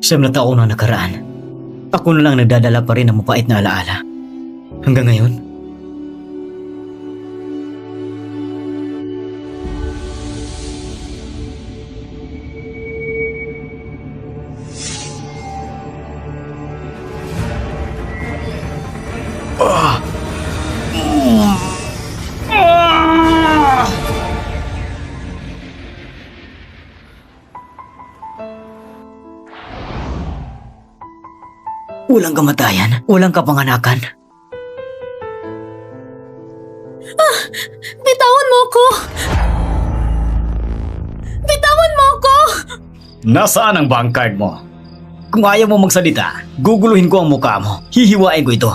Siyam na taon na nakaraan. Ako na lang nagdadala pa rin ng mapait na alaala. Hanggang ngayon. Walang kamatayan, walang kapanganakan. Bitawan mo ko! Bitawan mo ko! Nasaan ang bank card mo? Kung ayaw mo magsalita, guguluhin ko ang mukha mo. Hihiwain ko ito.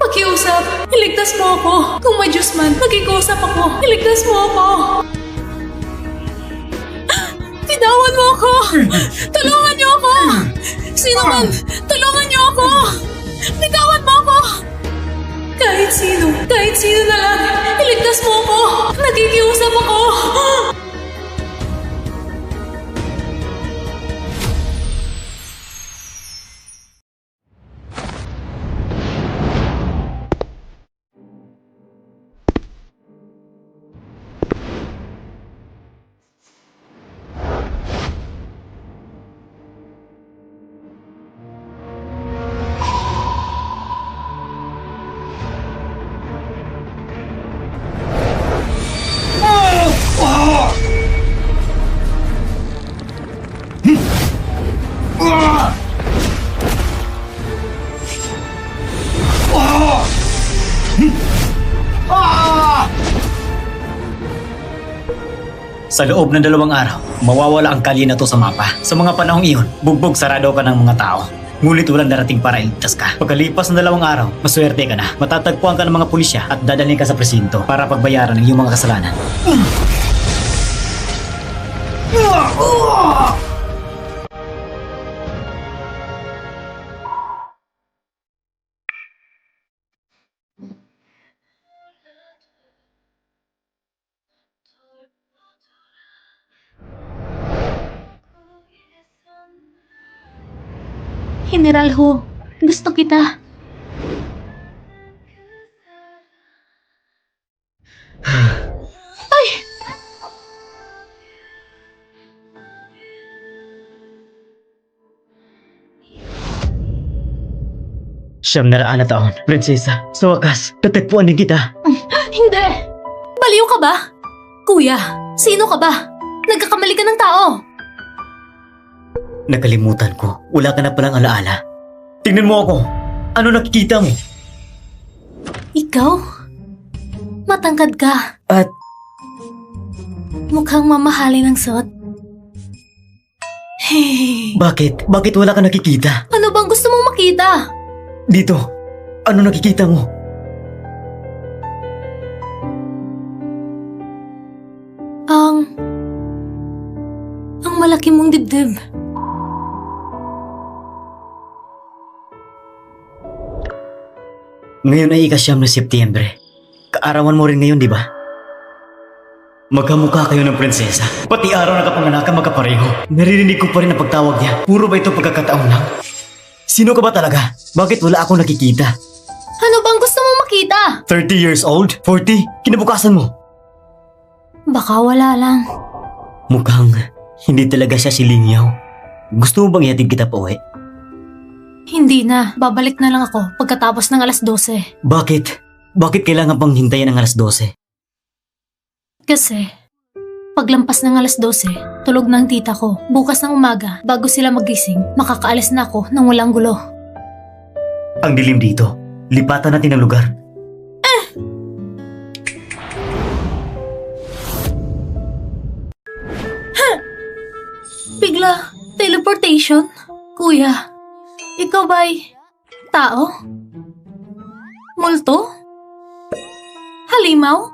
Pakiusap, iligtas mo ako. Kung may Diyos man, nakikusap ako. Iligtas mo ako. Bitawan mo ako! Tulungan niyo ako! Sino man, tulungan niyo ako! Bitawan mo ako! Kahit sino na lang, iligtas mo ako! Nakikiusap ako! Sa loob ng 2 araw, mawawala ang kalye na to sa mapa. Sa mga panahong iyon, bugbog sarado ka ng mga tao. Ngunit walang darating para iligtas ka. Pagkalipas ng 2 araw, maswerte ka na. Matatagpuan ka ng mga pulisya at dadalhin ka sa presinto para pagbayaran ng iyong mga kasalanan. General Ho, gusto kita. Ay! Siyam na taon, prinsesa. Sa wakas, tatagpuan din kita. Hindi! Baliw ka ba? Kuya, sino ka ba? Nagkakamali ka ng tao. Nakalimutan ko. Wala ka na palang alaala. Tingnan mo ako. Ano nakikita mo? Ikaw? Matangkad ka. At Mukhang mamahalin ang suot. Hey, bakit? Bakit wala ka nakikita? ano bang gusto mong makita? Dito. Ano nakikita mo? Ang malaki mong dibdib. Ngayon ay ika-9 na Setyembre. Kaarawan mo rin ngayon, di ba? Magkamukha kayo ng prinsesa. Pati araw na kapanganakan magkapareho. Naririnig ko pa rin ang pagtawag niya. Puro ba ito pagkakataon lang? Sino ka ba talaga? Bakit wala akong nakikita? Ano bang gusto mong makita? 30 years old? 40? Kinabukasan mo? Baka wala lang. Mukhang hindi talaga siya si Lingyaw. Gusto mo bang ihatid kita pa uwi? Hindi na. Babalik na lang ako pagkatapos ng 12:00. Bakit? Bakit kailangan pang hintayin ng 12:00? Kasi, paglampas ng 12:00, tulog na ang tita ko. Bukas ng umaga, bago sila magising, makakaalis na ako nang walang gulo. Ang dilim dito. Lipatan natin ang lugar. Bigla, teleportation? Kuya, ikaw ba'y tao? Multo? Halimaw?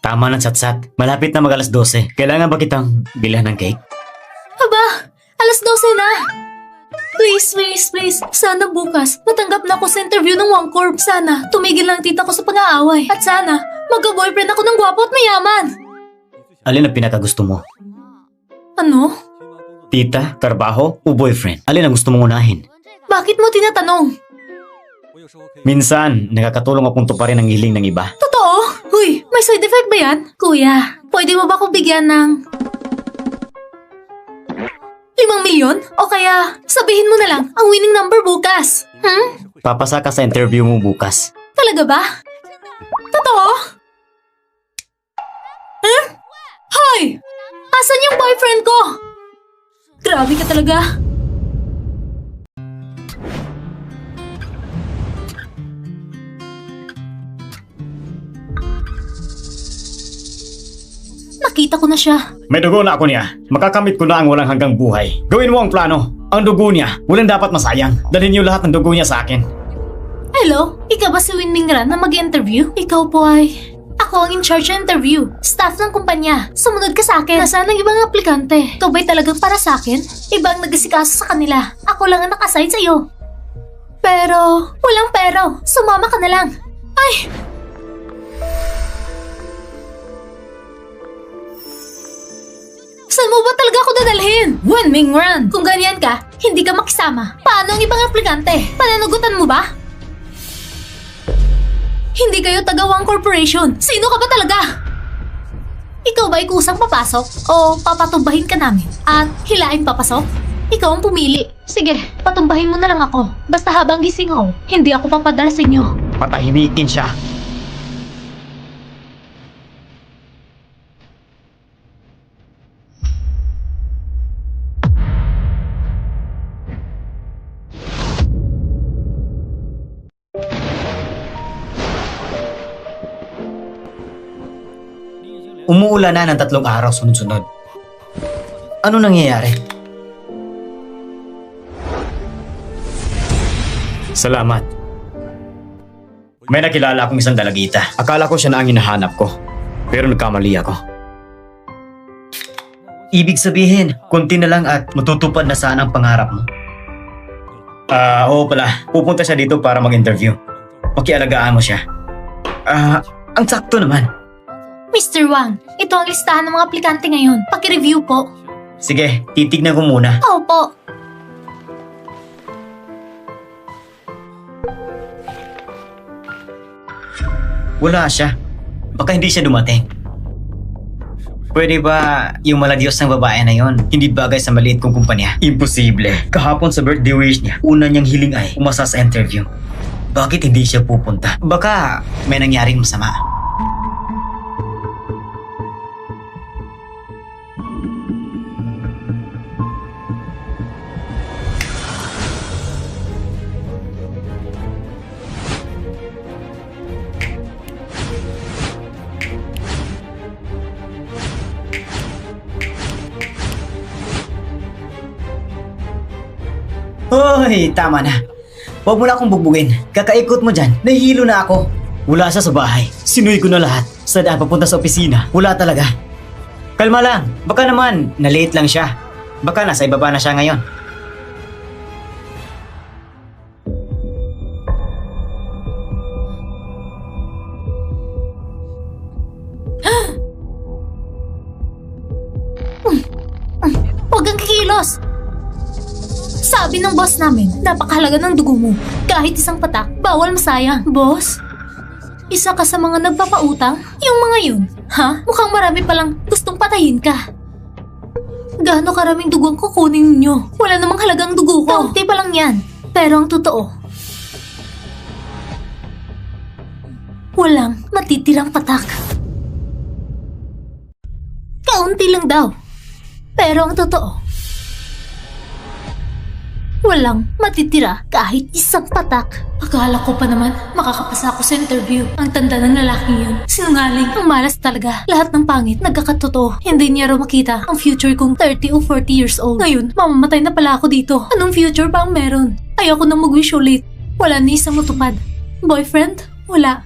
Tama ng satsat. Malapit na mag 12:00. Kailangan ba kitang bilhan ng cake? Aba, 12:00 na. Please, please, please. Sana bukas, matanggap na ako sa interview ng OneCorp. Sana, tumigil lang tita ko sa pang-aaway. At sana, magka-boyfriend ako ng gwapo at mayaman. Alin ang pinakagusto mo? Ano? Tita, trabaho, o boyfriend? Alin ang gusto mong unahin? Bakit mo tinatanong? Minsan, nakakatulong akong tuparin ang hiling ng iba. Totoo? Huy, may side effect ba yan? Kuya, pwede mo ba akong bigyan ng 5 milyon? O kaya, sabihin mo na lang ang winning number bukas. Papasa ka sa interview mo bukas. Talaga ba? Totoo? Huh? Hoy! Asan yung boyfriend ko? Grabe ka talaga. Nakita ko na siya. May dugo na ako niya. Makakamit ko na ang walang hanggang buhay. Gawin mo ang plano. Ang dugo niya, walang dapat masayang. Dalhin niyo lahat ng dugo niya sa akin. Hello? Ikaw ba si Win Mingran na mag-interview? Ikaw po ay... Ako ang in charge ng interview. Staff ng kumpanya. Sumunod ka sa akin. Nasaan ang ibang aplikante? Ikaw ba'y talagang para sa akin? Ibang nag-asikaso sa kanila. Ako lang ang nakasign sa'yo. Pero... Walang pero. Sumama ka na lang. Ay! Saan mo ba talaga ako dadalhin? Wen Mingran! Kung ganyan ka, hindi ka makisama. Paano ang ibang aplikante? Pananagutan mo ba? Hindi kayo taga-One Corporation. Sino ka ba talaga? Ikaw ba ay kusang papasok? O papatumbahin ka namin? At hilaing papasok? Ikaw ang pumili. Sige, patumbahin mo na lang ako. Basta habang gising ako, hindi ako papadala sa inyo. Patahimikin siya. Umuulan na ng 3 araw sunod-sunod. Ano nangyayari? Salamat. May nakilala akong isang dalagita. Akala ko siya na ang hinahanap ko. Pero nagkamali ako. Ibig sabihin, konti na lang at matutupad na sana ang pangarap mo. Oo pala. Pupunta siya dito para mag-interview. Pakialagaan mo siya. Ang sakto naman. Mr. Wang, ito ang listahan ng mga aplikante ngayon. Paki-review po. Sige, titignan ko muna. Opo. Wala siya. Baka hindi siya dumating. Pwede ba yung maladyos ng babae na yon hindi bagay sa maliit kong kumpanya? Imposible. Kahapon sa birthday wish niya, una niyang hiling ay umasa sa interview. Bakit hindi siya pupunta? Baka may nangyaring masama. Hoy, tama na. Huwag mo na akong bugbugin. Kakaikot mo dyan. Nahihilo na ako. Wala siya sa bahay. Sinuy ko na lahat. Saan papunta sa opisina? Wala talaga. Kalma lang. Baka naman, na-late lang siya. Baka nasa ibaba na siya ngayon. Huwag kang kikilos. Sabi ng boss namin, napakahalaga ng dugo mo. Kahit isang patak, bawal masayang. Boss? Isa ka sa mga nagpapautang? Yung mga yun? Ha? Mukhang marami palang gustong patayin ka. Gaano karaming dugo ang kukunin ninyo? Wala namang halagang dugo ko. Kaunti pa lang yan. Pero ang totoo, walang matitirang patak. Kaunti lang daw. Pero ang totoo, walang matitira kahit isang patak. Akala ko pa naman makakapasa ako sa interview. Ang tanda ng lalaking yun. Sinungaling. Ang malas talaga. Lahat ng pangit nagkakatotoo. Hindi niya raw makita ang future kong 30 o 40 years old. Ngayon, mamamatay na pala ako dito. Anong future pa ang meron? Ayoko nang mag-wish ulit. Wala ni isang matupad. Boyfriend? Wala.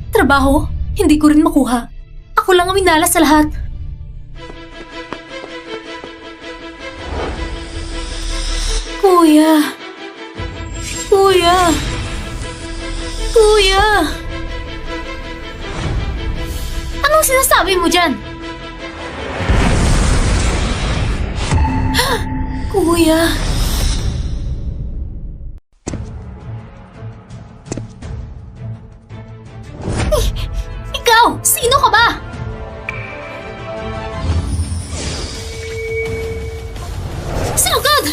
Trabaho? Hindi ko rin makuha. Ako lang ang minalas sa lahat. Kuya. Kuya. Kuya. Anong sinasabi mo dyan? Kuya. Ikaw! Sino ka ba? Sinugod!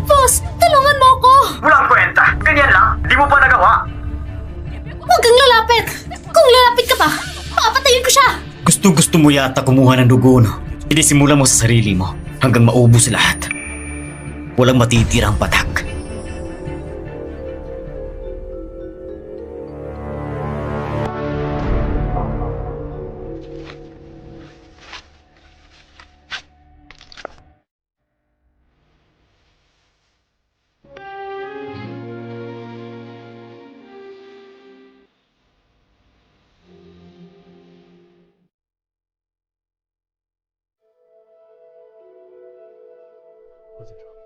Boss, tulungan mo ako! Walang kwenta. Ganyan lang. Di mo pa nagawa. Huwag kang lalapit! Kung lalapit ka pa, papatayin ko siya! Gusto mo yata kumuha ng dugo, no? Inisimula mo sa sarili mo hanggang maubos lahat. Walang matitirang patak.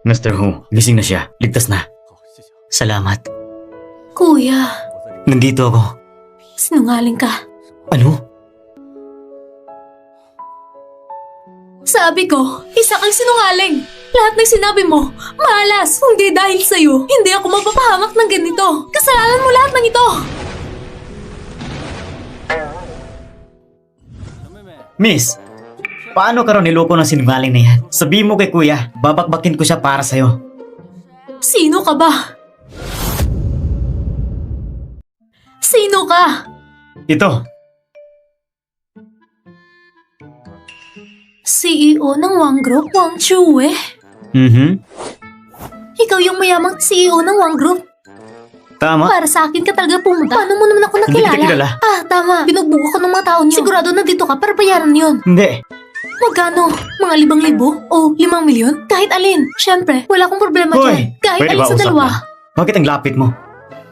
Mr. Hu, gising na siya. Ligtas na. Salamat. Kuya, Nandito ako. sinungaling ka. Ano? Sabi ko, isa kang sinungaling. Lahat ng sinabi mo, malas. Kung di dahil sa'yo, hindi ako magpapahamak ng ganito. Kasalanan mo lahat ng ito. Miss, paano ka ron niloko ng sinungaling na yan? Sabihin mo kay kuya, babakbakin ko siya para sa'yo. Sino ka ba? Sino ka? Ito, CEO ng Wang Group, Wang Chue. Ikaw yung mayamang CEO ng Wang Group. Tama. Para sa akin ka talaga pumunta. Paano mo naman ako Hindi nakilala? kita kilala. Ah, tama. Binugbog ako ng mga tao niyo. Sigurado na dito ka para bayaran yun. Hindi. Magkano? Mga 5,000? O 5 milyon? Kahit alin. Siyempre, wala akong problema Hoy, dyan. Kahit pwede alin ba sa usap dalawa. na? Bakit ang lapit mo?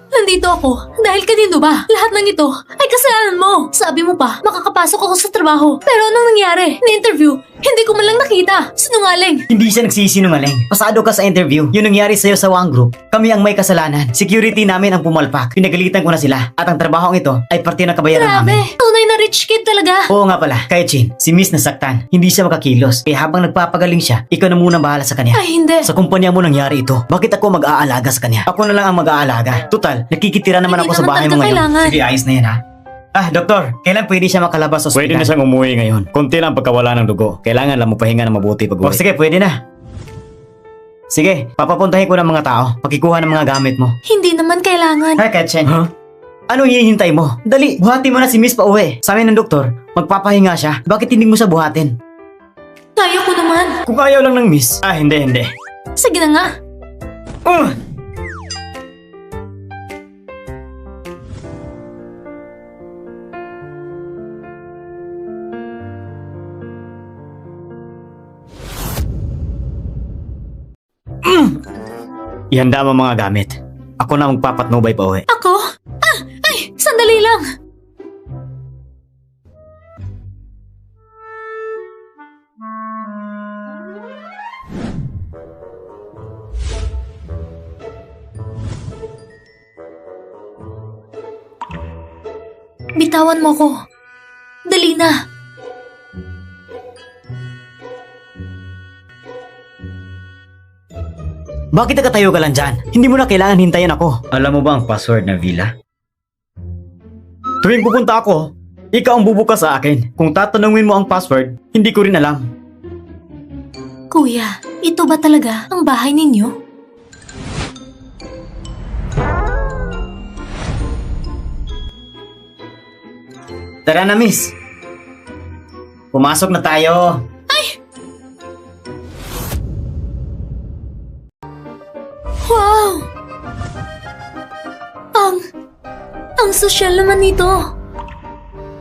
Nandito ako. Dahil kanino ba? Lahat ng ito ay kasalanan mo. Sabi mo pa, makakapasok ako sa trabaho. Pero anong nangyari? Na-interview, hindi ko man lang nakita. Sinungaling. Hindi siya nagsisinungaling. Pasado ka sa interview. Yun nangyari sa'yo sa Wang Group. Kami ang may kasalanan. Security namin ang pumalpak. Pinagalitan ko na sila. At ang trabahong ito ay parte ng kabayaran namin. Grabe, tunay na rich kid talaga. Oo nga pala, kaya Chin, si Miss nasaktan. Hindi siya makakilos. Kaya habang nagpapagaling siya, ikaw na muna bahala sa kanya. Ay, hindi. Sa kumpanya mo nangyari ito. Bakit ako mag-aalaga sa kanya? Ako na lang ang mag-aalaga. Total, nakikitira naman Hindi ako sa naman bahay mo talaga ngayon. kailangan. Sige, ayos na yan ha. Ah, doktor, kailan pwede siya makalabas sa ospital? Pwede na siyang umuwi ngayon. Konti lang pagkawala ng dugo. Kailangan lang mapahinga ng mabuti pag Oh, sige, pwede na. Sige, papapuntahin ko ng mga tao. Pakikuha ng mga gamit mo. Hindi naman kailangan. Hi, Katchen. Huh? Anong hinihintay mo? Dali, buhati mo na si Miss pauwi. Sa amin ng doktor, magpapahinga siya. Bakit hindi mo siya buhatin? Kaya ko naman. Kung ayaw lang ng Miss. Ah, hindi. Sige na nga. Ihanda mo mga gamit. Ako na magpapatnubay pauwi. Ako? Ah, ay, sandali lang. Bitawan mo ko. Dali na. Bakit nakatayo ka lang dyan? Hindi mo na kailangan hintayin ako. Alam mo ba ang password ng villa? Tuwing pupunta ako, ikaw ang bubukas sa akin. Kung tatanungin mo ang password, hindi ko rin alam. Kuya, ito ba talaga ang bahay ninyo? Tara na, Miss. Pumasok na tayo. Wow! Ang sosyal naman nito.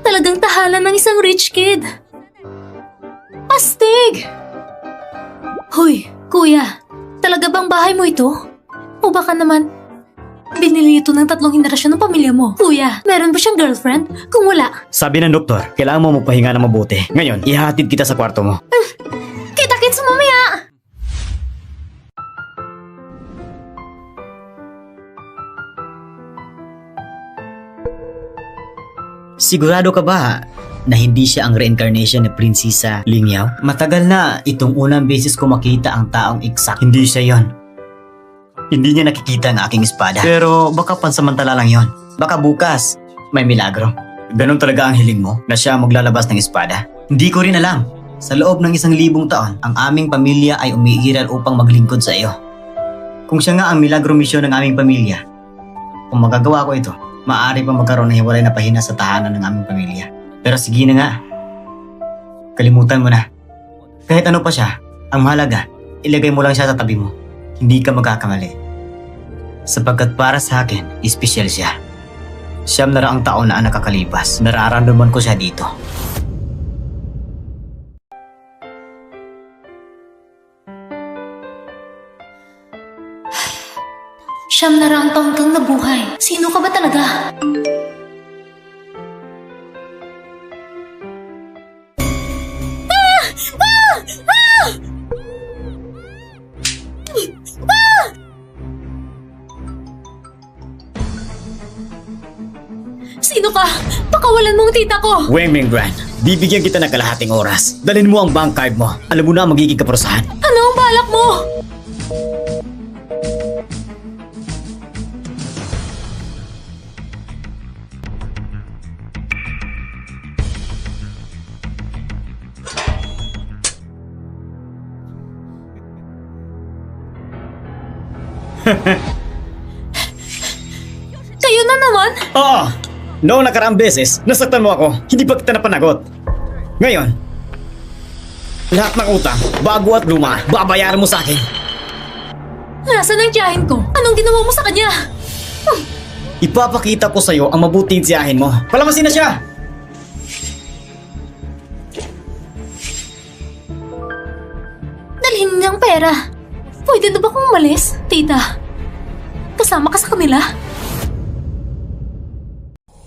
Talagang tahanan ng isang rich kid. Astig! Hoy, kuya, talaga bang bahay mo ito? O baka naman, Binili ito ng 3 henerasyon ng pamilya mo. Kuya, meron ba siyang girlfriend? Kung wala, Sabi ng doktor, kailangan mo magpahinga na mabuti. Ngayon, ihahatid kita sa kwarto mo. kita-kits mamaya! Sigurado ka ba na hindi siya ang reincarnation ni Prinsesa Lingyao? Matagal na itong unang beses ko makita ang taong eksak. Hindi siya yon. Hindi niya nakikita ang aking espada. Pero baka pansamantala lang yon. Baka bukas may milagro. Ganon talaga ang hiling mo na siya maglalabas ng espada? Hindi ko rin alam. Sa loob ng 1,000 taon, ang aming pamilya ay umiiral upang maglingkod sa iyo. Kung siya nga ang milagro misyon ng aming pamilya, kung magagawa ko ito, maaari pa magkaroon ng hiwalay na pahina sa tahanan ng aming pamilya. Pero sige na nga. Kalimutan mo na. Kahit ano pa siya, ang mahalaga, ilagay mo lang siya sa tabi mo. Hindi ka magkakamali. Sapagkat para sa akin, espesyal siya. Siyam na raang taon na ang nakakalipas. Nararamdaman ko siya dito. Siyam na raang taon kang nabuhay. Sino ka ba talaga? Sino ka? Pakawalan mo ang tita ko! Weng Minggran, bibigyan kita ng kalahating oras. Dalhin mo ang bank card mo. Alam mo na ang magiging kaparusahan. Ano ang balak mo? Kayo na naman? Oo! Noong nakaraang beses, nasaktan mo ako. Hindi pa kita napanagot. Ngayon, lahat ng utang, bago at luma, babayaran mo sa akin. Nasaan ang tiyahin ko? Anong ginawa mo sa kanya? Ipapakita ko sa'yo ang mabuting tiyahin mo. Palamasin na siya! Dalhin niya ang pera. Pwede na ba kung umalis? Tita, kasama ka sa kanila?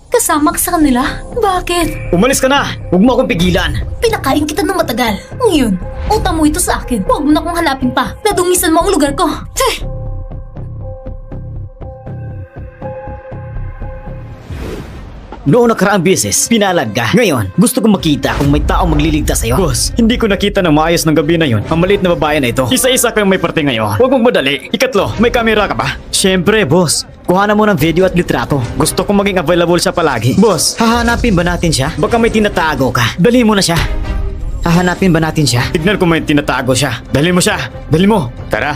Kasama ka sa kanila? Bakit? Umalis ka na! Huwag mo akong pigilan! Pinakain kita ng matagal. Ngayon, utang mo ito sa akin. Huwag mo na akong hanapin pa. Nadungisan mo ang lugar ko. Noong nakaraang beses, pinalag ka. Ngayon, gusto kong makita kung may taong magliligtas sa'yo. Boss, hindi ko nakita ng maayos ng gabi na yon ang maliit na babae na ito. Isa-isa kayong may parte ngayon. Huwag mong madali. Ikatlo, may kamera ka ba? Siyempre, boss. Kuhanan mo ng video at litrato. Gusto kong maging available siya palagi. Boss, Hahanapin ba natin siya? baka may tinatago ka. Dali mo na siya. Hahanapin ba natin siya? Tignan kung may tinatago siya. Dali mo siya. Dali mo. Tara.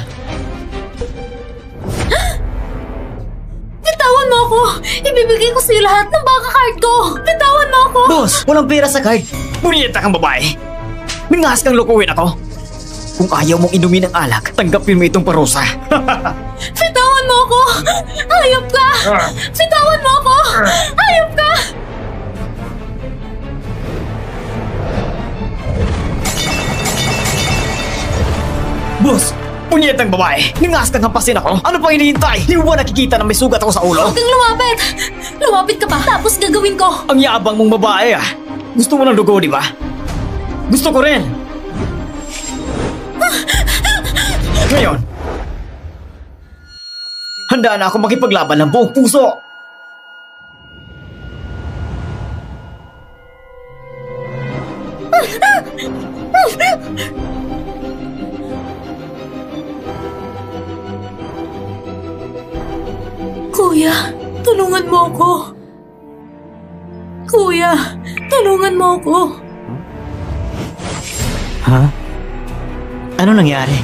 Bitawan mo ako! Ibibigay ko sa'yo lahat ng bank card ko! Bitawan mo ako! Boss, walang pera sa card. Punyeta kang babae. Mingas kang lukuhin ako. Kung ayaw mong inumin ng alak, tanggapin mo itong parusa. Bitawan mo ako! Hayop ka! Bitawan mo ako! Hayop ka! Boss, punyetang babae. Mingas kang hampasin ako. Ano pang hinihintay? Hindi mo ba nakikita na may sugat ako sa ulo? Huwag kang lumapit! Lumapit ka pa, tapos gagawin ko! Ang yabang mong babae ah. Gusto mo ng dugo, di ba? Gusto ko rin. Ngayon, handa na ako makipaglaban ng buong puso. Kuya, tulungan mo ako. Kuya, tulungan mo ako. Ha? Ano nangyari?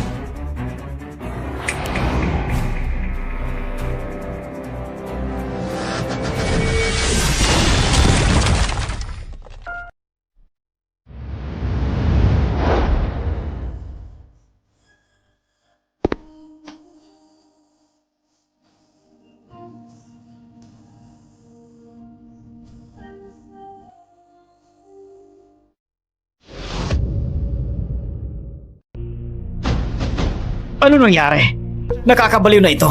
Ano nangyari? Nakakabaliw na ito.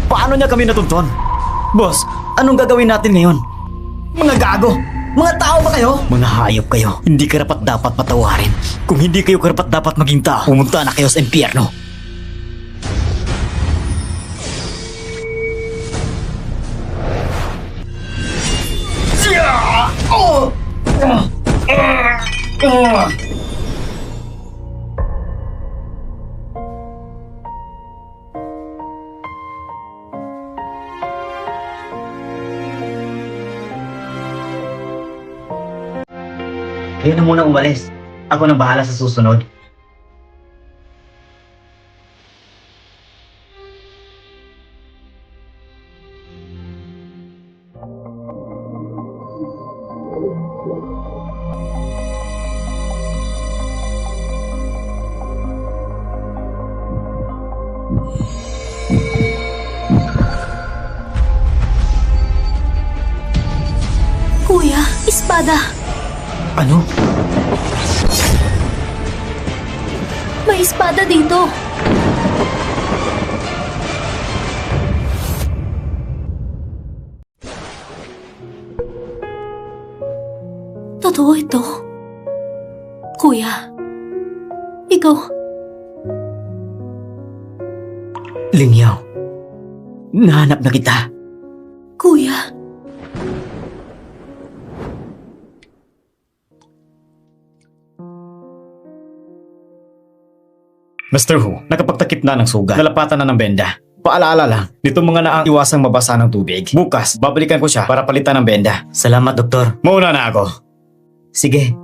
Paano niya kami natuntun? Boss, anong gagawin natin ngayon? Mga gago! Mga tao ba kayo? Mga hayop kayo. Hindi karapat dapat patawarin. Kung hindi kayo karapat dapat maging tao, pumunta na kayo sa impyerno. Kayo na muna umalis. Ako nang bahala sa susunod. Kuya, espada. Ano? May espada dito. Totoo ito. Kuya, ikaw, Lingyaw. Nahanap na kita. kuya. Mr. Hu, nakapagtakip na ng sugat. Nalapatan na ng benda. Paalala lang, nitong mga naang iwasang mabasa ng tubig. Bukas, babalikan ko siya para palitan ng benda. Salamat, Doktor. Mauna na ako. Sige.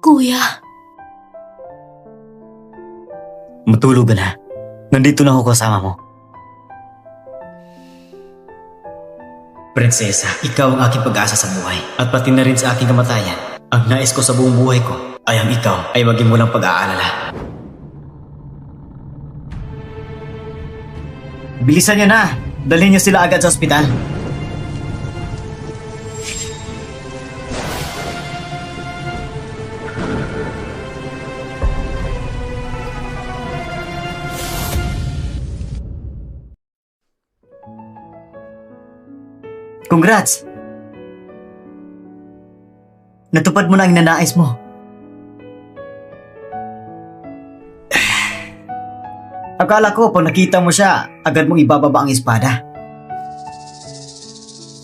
Kuya, Matulog ka na. Nandito na ako kasama mo. Prinsesa, ikaw ang aking pag-asa sa buhay. At pati na rin sa aking kamatayan. Ang nais ko sa buong buhay ko ay ang ikaw ay maging walang pag-aalala. Bilisan niyo na! Dalhin niyo sila agad sa ospital. Congrats! Natupad mo na ang nanais mo. Akala ko pag nakita mo siya, agad mong ibababa ang espada.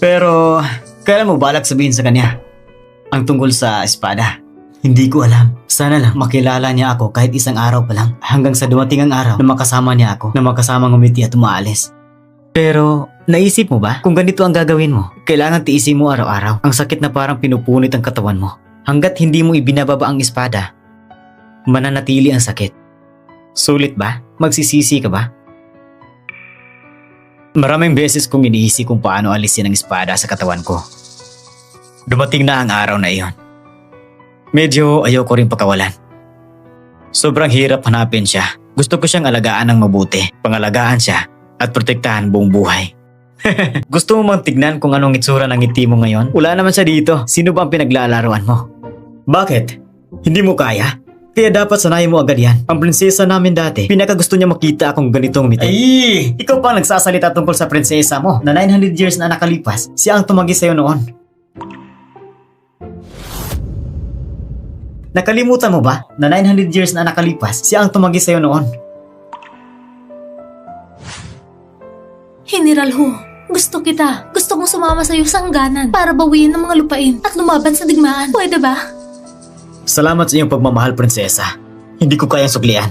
Pero, kailan mo balak sabihin sa kanya ang tungkol sa espada? Hindi ko alam. Sana lang makilala niya ako kahit isang araw pa lang. Hanggang sa dumating ang araw na makasama niya ako, na makasama ngumiti at umaalis. Pero, naisip mo ba kung ganito ang gagawin mo? Kailangan tiisin mo araw-araw. Ang sakit na parang pinupunit ang katawan mo. Hanggat hindi mo ibinababa ang espada, mananatili ang sakit. Sulit ba? Magsisisi ka ba? Maraming beses kong iniisip kung paano alisin ang espada sa katawan ko. Dumating na ang araw na iyon. Medyo ayoko rin pakawalan. Sobrang hirap hanapin siya. Gusto ko siyang alagaan ng mabuti. Pangalagaan siya at protektahan buong buhay. Gusto mo mang tignan kung anong itsura ng ngiti mo ngayon? Wala naman siya dito. Sino ba ang pinaglalaruan mo? Bakit? Hindi mo kaya? Kaya dapat sanayin mo agad yan. Ang prinsesa namin dati, pinakagusto niya makita akong ganitong ngiti. Ay! Ikaw pa nagsasalita tungkol sa prinsesa mo na 900 years na nakalipas. Siya ang tumagi sa'yo noon. Nakalimutan mo ba na 900 years na nakalipas, siya ang tumagi sa'yo noon? General Hu, gusto kita. Gusto kong sumama sa'yo sa hangganan para bawiin ang mga lupain at lumaban sa digmaan. Pwede ba? Salamat sa iyong pagmamahal, prinsesa. Hindi ko kayang suklian.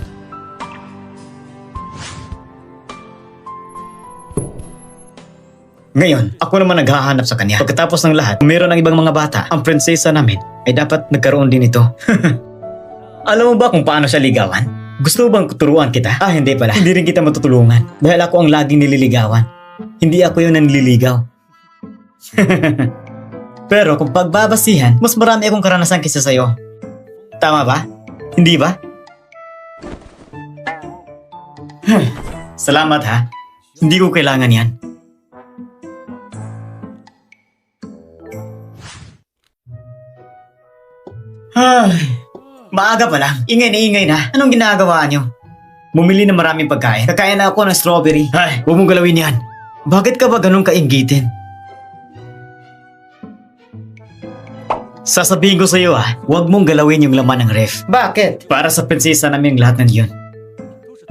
Ngayon, ako naman naghahanap sa kanya. Pagkatapos ng lahat, kung meron ng ibang mga bata, ang prinsesa namin ay dapat nagkaroon din ito. Alam mo ba kung paano siya ligawan? Gusto mo bang turuan kita? Ah, hindi pala. Hindi rin kita matutulungan. Dahil ako ang laging nililigawan. Hindi ako yung nanliligaw. Pero kung pagbabasihan, mas marami akong karanasan kaysa sa'yo. Tama ba? Hindi ba? Salamat ha. Hindi ko kailangan yan. Maaga pa lang. Ingay na ingay na. Anong ginagawa nyo? Bumili ng maraming pagkain. Kakain na ako ng strawberry. Ay, huwag mong galawin yan. Bakit ka ba ganun kainggitin? Sasabihin ko sa'yo huwag mong galawin yung laman ng ref. Bakit? Para sa prinsesa namin lahat ng yun.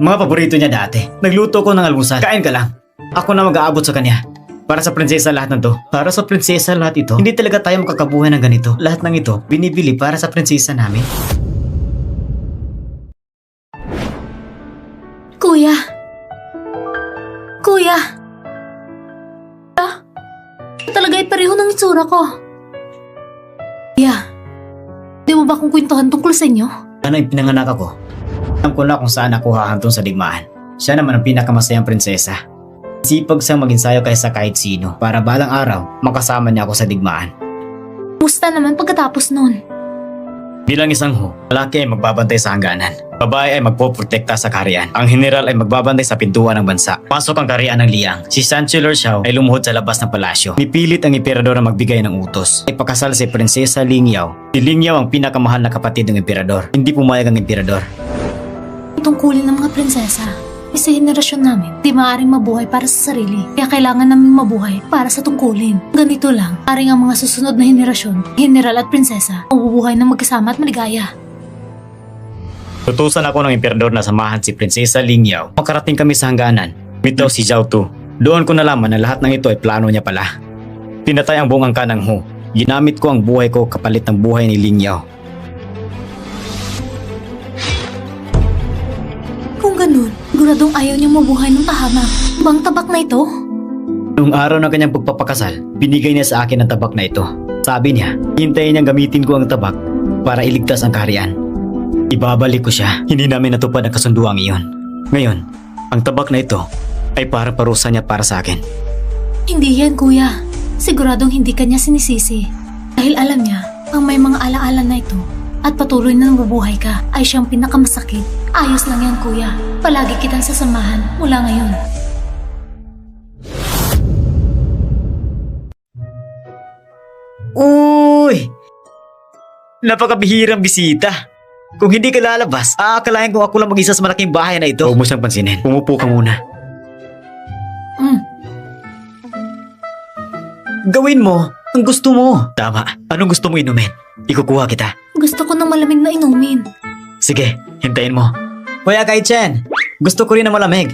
Mga paborito niya dati. Nagluto ko ng almusal. Kain ka lang. Ako na mag-aabot sa kanya. Para sa prinsesa lahat ng to. Para sa prinsesa lahat ito. Hindi talaga tayo makakabuhay ng ganito. Lahat ng ito, binibili para sa prinsesa namin. Kuya. Kuya. Talaga ay pareho ng itsura ko. Kuya. Di mo ba kung kwentuhan tungkol sa inyo? Ano yung pinanganak ako? Alam ko na kung saan ako hahantong sa digmaan. Siya naman ang pinakamasayang prinsesa. Sipag siyang mag-ensayo kaysa kahit sino para balang araw makasama niya ako sa digmaan. Musta naman pagkatapos nun? Bilang isang lalaki ay magbabantay sa hangganan. Babae ay magpoprotekta sa kaharian. Ang general ay magbabantay sa pintuan ng bansa. Pasok ang kaharian ng Liang. Si Chancellor Xiao ay lumuhod sa labas ng palasyo. Nipilit ang emperador na magbigay ng utos. Ay pakasal si Prinsesa Ling Yao. Si Ling Yao ang pinakamahal na kapatid ng emperador. Hindi pumayag ang emperador. Tungkulin ng mga prinsesa. Sa henerasyon namin, di maaaring mabuhay para sa sarili. Kaya kailangan namin mabuhay para sa tungkulin. Ganito lang, aring ang mga susunod na henerasyon, general at prinsesa, mabubuhay ng magkasama at maligaya. Tutusan ako ng emperador na samahan si Prinsesa Ling Yao. Makarating kami sa hangganan. Meet daw si Zhao Tu. Doon ko nalaman na lahat ng ito ay plano niya pala. Pinatay ang buong angka ng Hu. Ginamit ko ang buhay ko kapalit ng buhay ni Ling Yao. Kung ganun, guradong ayaw niyang mabuhay ng tahanan. Bang tabak na ito? Noong araw ng kanyang pagpapakasal, binigay niya sa akin ang tabak na ito. Sabi niya, hintayin niyang gamitin ko ang tabak para iligtas ang kaharian. Ibabalik ko siya. Hindi namin natupad ang kasunduang iyon. Ngayon, ang tabak na ito ay para parusa niya para sa akin. Hindi yan, kuya. Siguradong hindi kanya sinisisi. Dahil alam niya, ang may mga alaala na ito at patuloy na nabubuhay ka ay siyang pinakamasakit. Ayos lang yan, kuya. Palagi kitang sasamahan mula ngayon. Uy! Napakabihirang bisita. Kung hindi ka lalabas, aakalain kong ako lang mag-isa sa malaking bahay na ito. Huwag mo siyang pansinin. Umupo ka muna. Gawin mo ang gusto mo. Tama. Anong gusto mo inumin? Ikukuha kita. Gusto ko ng malamig na inumin. Sige, hintayin mo. Kuya Kai-chen, gusto ko rin ng malamig.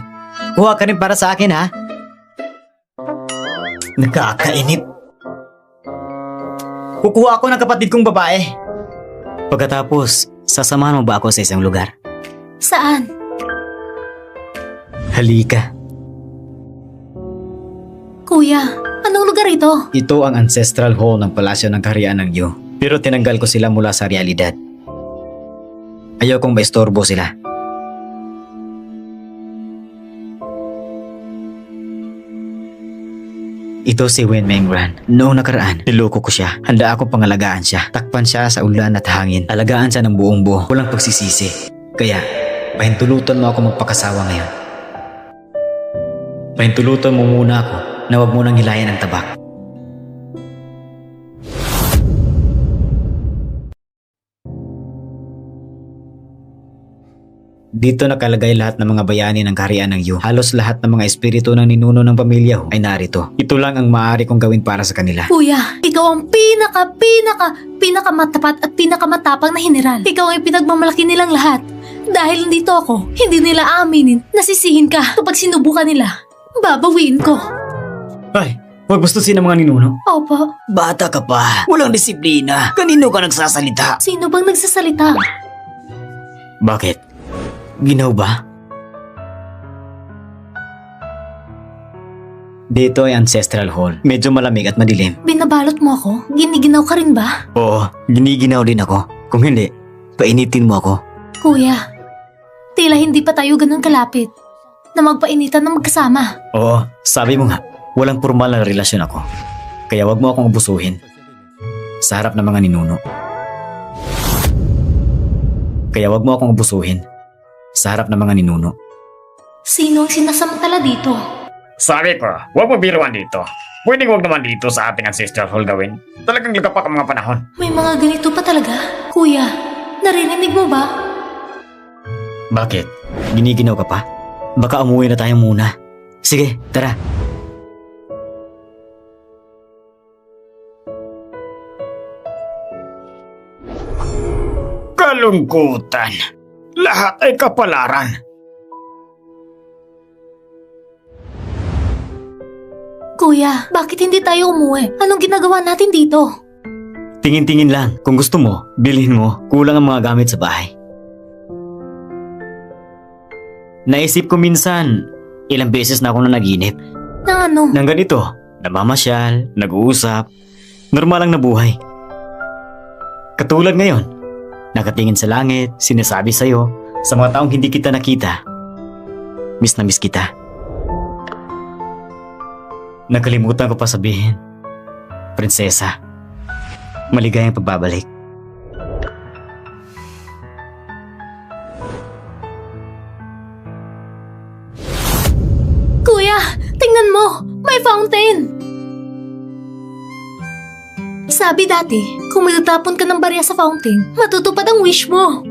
Kuha ka rin para sa akin, ha? Nakakainip. Kukuha ako ng kapatid kong babae. Pagkatapos, sasamahan mo ba ako sa isang lugar? Saan? Halika. Kuya, anong lugar ito? Ito ang ancestral hall ng palasyo ng kaharian ng Yu. Pero tinanggal ko sila mula sa realidad. Ayaw kong maistorbo sila. Ito si Wen Mengran. Noong nakaraan, niloko ko siya. Handa akong pangalagaan siya. Takpan siya sa ulan at hangin. Alagaan siya ng buong buo. Walang pagsisisi. Kaya, pahintulutan mo ako magpakasawa ngayon. Pahintulutan mo muna ako na huwag mo nang hilayan ang tabak. Dito nakalagay lahat ng mga bayani ng kaharian ng Yu. Halos lahat ng mga espiritu ng ninuno ng pamilya Hu ay narito. Ito lang ang maaari kong gawin para sa kanila. Kuya, ikaw ang pinakamatapat at pinakamatapang na general. Ikaw ang pinagmamalaki nilang lahat. Dahil nandito ako, hindi nila aaminin. Nasisihin ka kapag sinubukan nila. Babawiin ko. Ay, huwag bastusin ng mga ninuno. Opo. Bata ka pa. Walang disiplina. Kanino ka nagsasalita? Sino bang nagsasalita? Bakit? Ginaw ba? Dito ay ancestral hall. Medyo malamig at madilim. Binabalot mo ako? Giniginaw ka rin ba? Oo, giniginaw din ako. Kung hindi, painitin mo ako. Kuya, tila hindi pa tayo ganun kalapit na magpainitan ng magkasama. Oo, sabi mo nga, walang formal na relasyon ako. Kaya wag mo akong abusuhin sa harap ng mga ninuno. Kaya wag mo akong abusuhin sa harap ng mga ninuno. Sino ang sinasamantala dito? Sabi ko, huwag mo biruan dito. Pwedeng huwag naman dito sa ating ancestral hall gawin. Talagang lagapak ang mga panahon. May mga ganito pa talaga? Kuya, naririnig mo ba? Bakit? Giniginaw ka pa? Baka umuwi na tayo muna. Sige, tara. Kalungkutan. Lahat ay kapalaran. Kuya, bakit hindi tayo umuwi? Anong ginagawa natin dito? Tingin-tingin lang. Kung gusto mo, bilhin mo. Kulang ang mga gamit sa bahay. Naisip ko minsan, ilang beses na ako na naginip. Na ano? Nang ganito, namamasyal, nag-uusap, normal lang na buhay. Katulad ngayon, nakatingin sa langit, sinasabi sa'yo, sa mga taong hindi kita nakita, miss na miss kita. Nakalimutan ko pa sabihin, prinsesa, maligayang pagbabalik. Kuya, tingnan mo! May fountain! Sabi dati, kung magtatapon ka ng barya sa fountain, matutupad ang wish mo.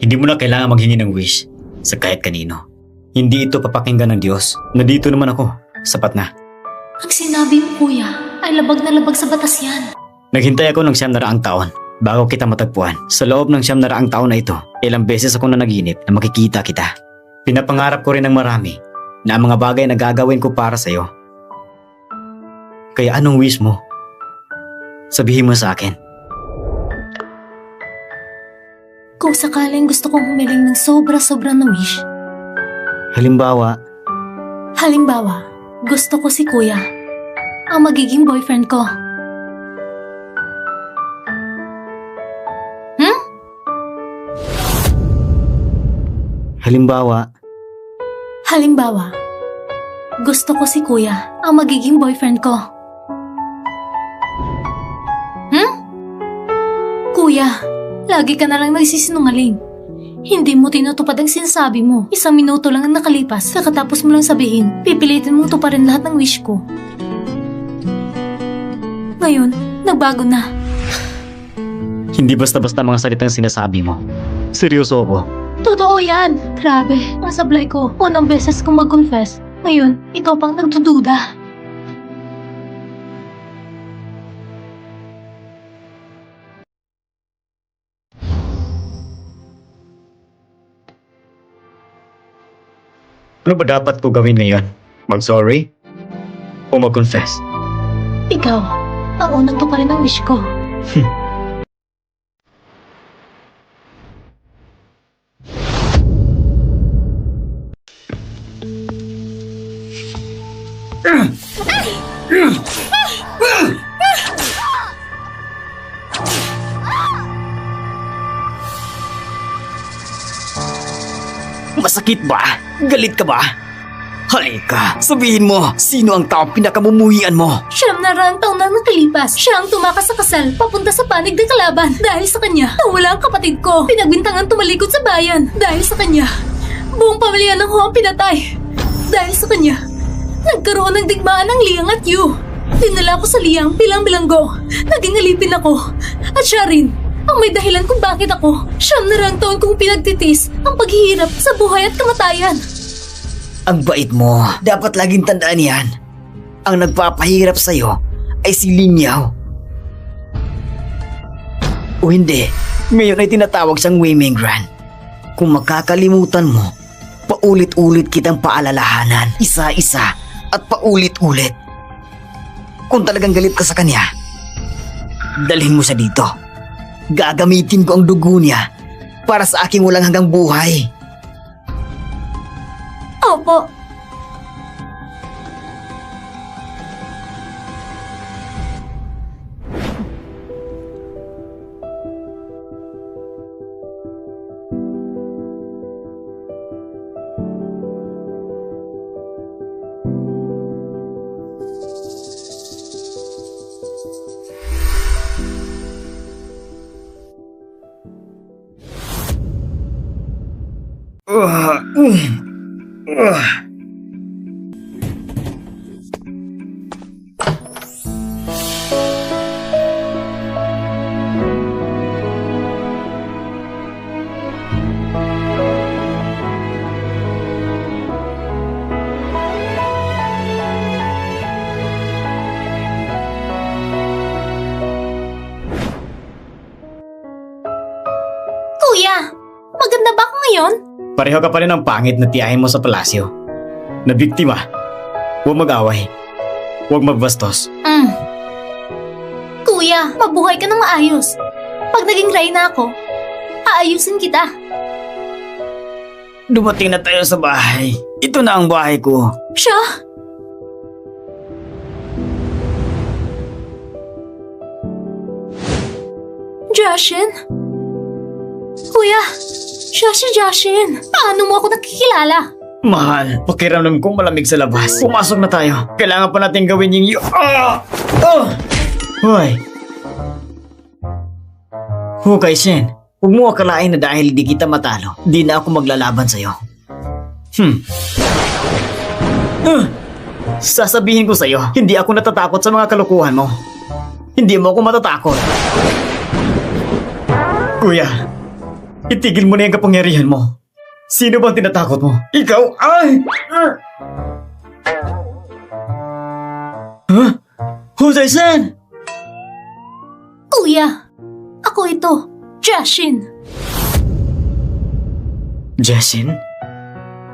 Hindi mo na kailangan maghingi ng wish sa kahit kanino. Hindi ito papakinggan ng Diyos. Nandito naman ako. Sapat na. Ang sinabi mo, kuya, ay labag na labag sa batas yan. Naghintay ako ng 900 taon bago kita matagpuan. Sa loob ng 900 taon na ito, ilang beses ako na naginip na makikita kita. Pinapangarap ko rin ng marami na ang mga bagay na gagawin ko para sa'yo. Kaya anong wish mo? Sabihin mo sa akin. Kung sakaling gusto kong humiling ng sobra-sobra na wish, Halimbawa, gusto ko si kuya, ang magiging boyfriend ko. halimbawa, Gusto ko si kuya, ang magiging boyfriend ko. Kuya, lagi ka na lang nagsisinungaling. Hindi mo tinutupad ang sinasabi mo. 1 minuto lang ang nakalipas. Kakatapos mo lang sabihin, pipilitin mong tuparin lahat ng wish ko. Ngayon, nagbago na. hindi basta-basta mga salitang sinasabi mo. Seryoso ako. Totoo yan! Grabe, ang sablay ko. Unang beses kong mag-confess. Ngayon, ikaw pang nagdududa. Ano ba dapat ko gawin ngayon? Mag-sorry? O mag-confess? Ikaw, ang unang tuparin ng wish ko. Masakit ba? Galit ka ba? Halika, sabihin mo, sino ang taong pinakamumuhian mo? 900 taon na nakalipas. Siya ang tumakas sa kasal, papunta sa panig ng kalaban. Dahil sa kanya, nawala ang kapatid ko. Pinagbintangan tumalikod sa bayan. Dahil sa kanya, buong pamilya ng Ho ang pinatay. Dahil sa kanya, nagkaroon ng digmaan ng Liang at Yu. Dinala ko sa Liang bilang bilanggo. Naging alipin ako. At siya rin, ang may dahilan kung bakit ako. 900 taon kong pinagtitis ang paghihirap sa buhay at kamatayan. Ang bait mo. Dapat laging tandaan yan. Ang nagpapahirap sa'yo ay si Lin Yao. O hindi, ngayon ay tinatawag siyang Wei Mingran. Kung makakalimutan mo, paulit-ulit kitang paalalahanan, isa-isa at paulit-ulit. Kung talagang galit ka sa kanya, dalhin mo siya dito. Gagamitin ko ang dugo niya para sa aking walang hanggang buhay. Opo. ngayon? Pareho ka pa rin ang pangit na tiyahin mo sa palasyo. Na biktima. Huwag mag-away. Huwag magbastos. Kuya, mabuhay ka ng maayos. Pag naging reyna ako, aayusin kita. Dumating na tayo sa bahay. Ito na ang bahay ko. Siya? Jashin? Kuya, siya si Jashin. Paano mo ako nakikilala? Mahal, pakiramdam ko malamig sa labas. Pumasok na tayo. Kailangan pa natin gawin yung Hoy. Hukay Shen, huwag mo akalain na dahil di kita matalo, di na ako maglalaban sa'yo. Sasabihin ko sa'yo, hindi ako natatakot sa mga kalukuhan mo. Hindi mo ako matatakot. Kuya, itigil mo na yung kapangyarihan mo. Sino bang tinatakot mo? Ikaw? Ay! Huh? Husay-san! Kuya, ako ito, Jashin. Jessin?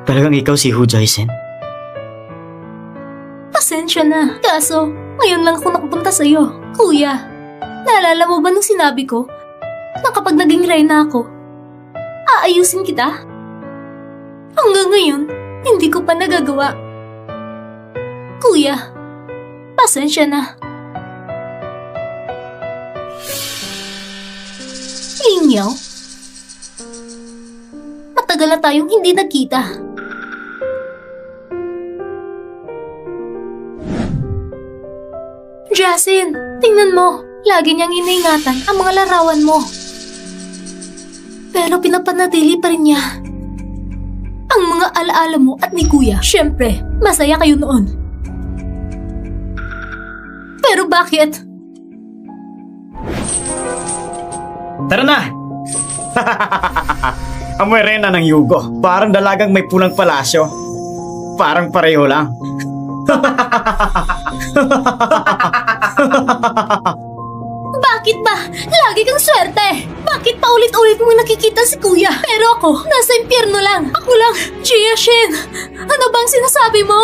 Talagang ikaw si Hujai-sen? Pasensya na. Kaso, ngayon lang ako nakapunta sa'yo. Kuya, naalala mo ba nung sinabi ko na kapag naging reyna ako, aayusin kita? Hanggang ngayon, hindi ko pa nagagawa. Kuya, pasensya na. Lingyaw, matagal na tayong hindi nagkita. Jasin, tingnan mo. Lagi niyang iniingatan ang mga larawan mo. Pero pinapanatili pa rin niya ang mga alaala mo at ni Kuya. Siyempre, masaya kayo noon. Pero bakit? Tara na! Amoy reyna ng yugo. Parang dalagang may pulang palasyo. Parang pareho lang. Bakit ba? Lagi kang swerte. Bakit paulit-ulit mo nakikita si Kuya? Pero ako, nasa impyerno lang. Ako lang, Jia Shin. Ano bang sinasabi mo?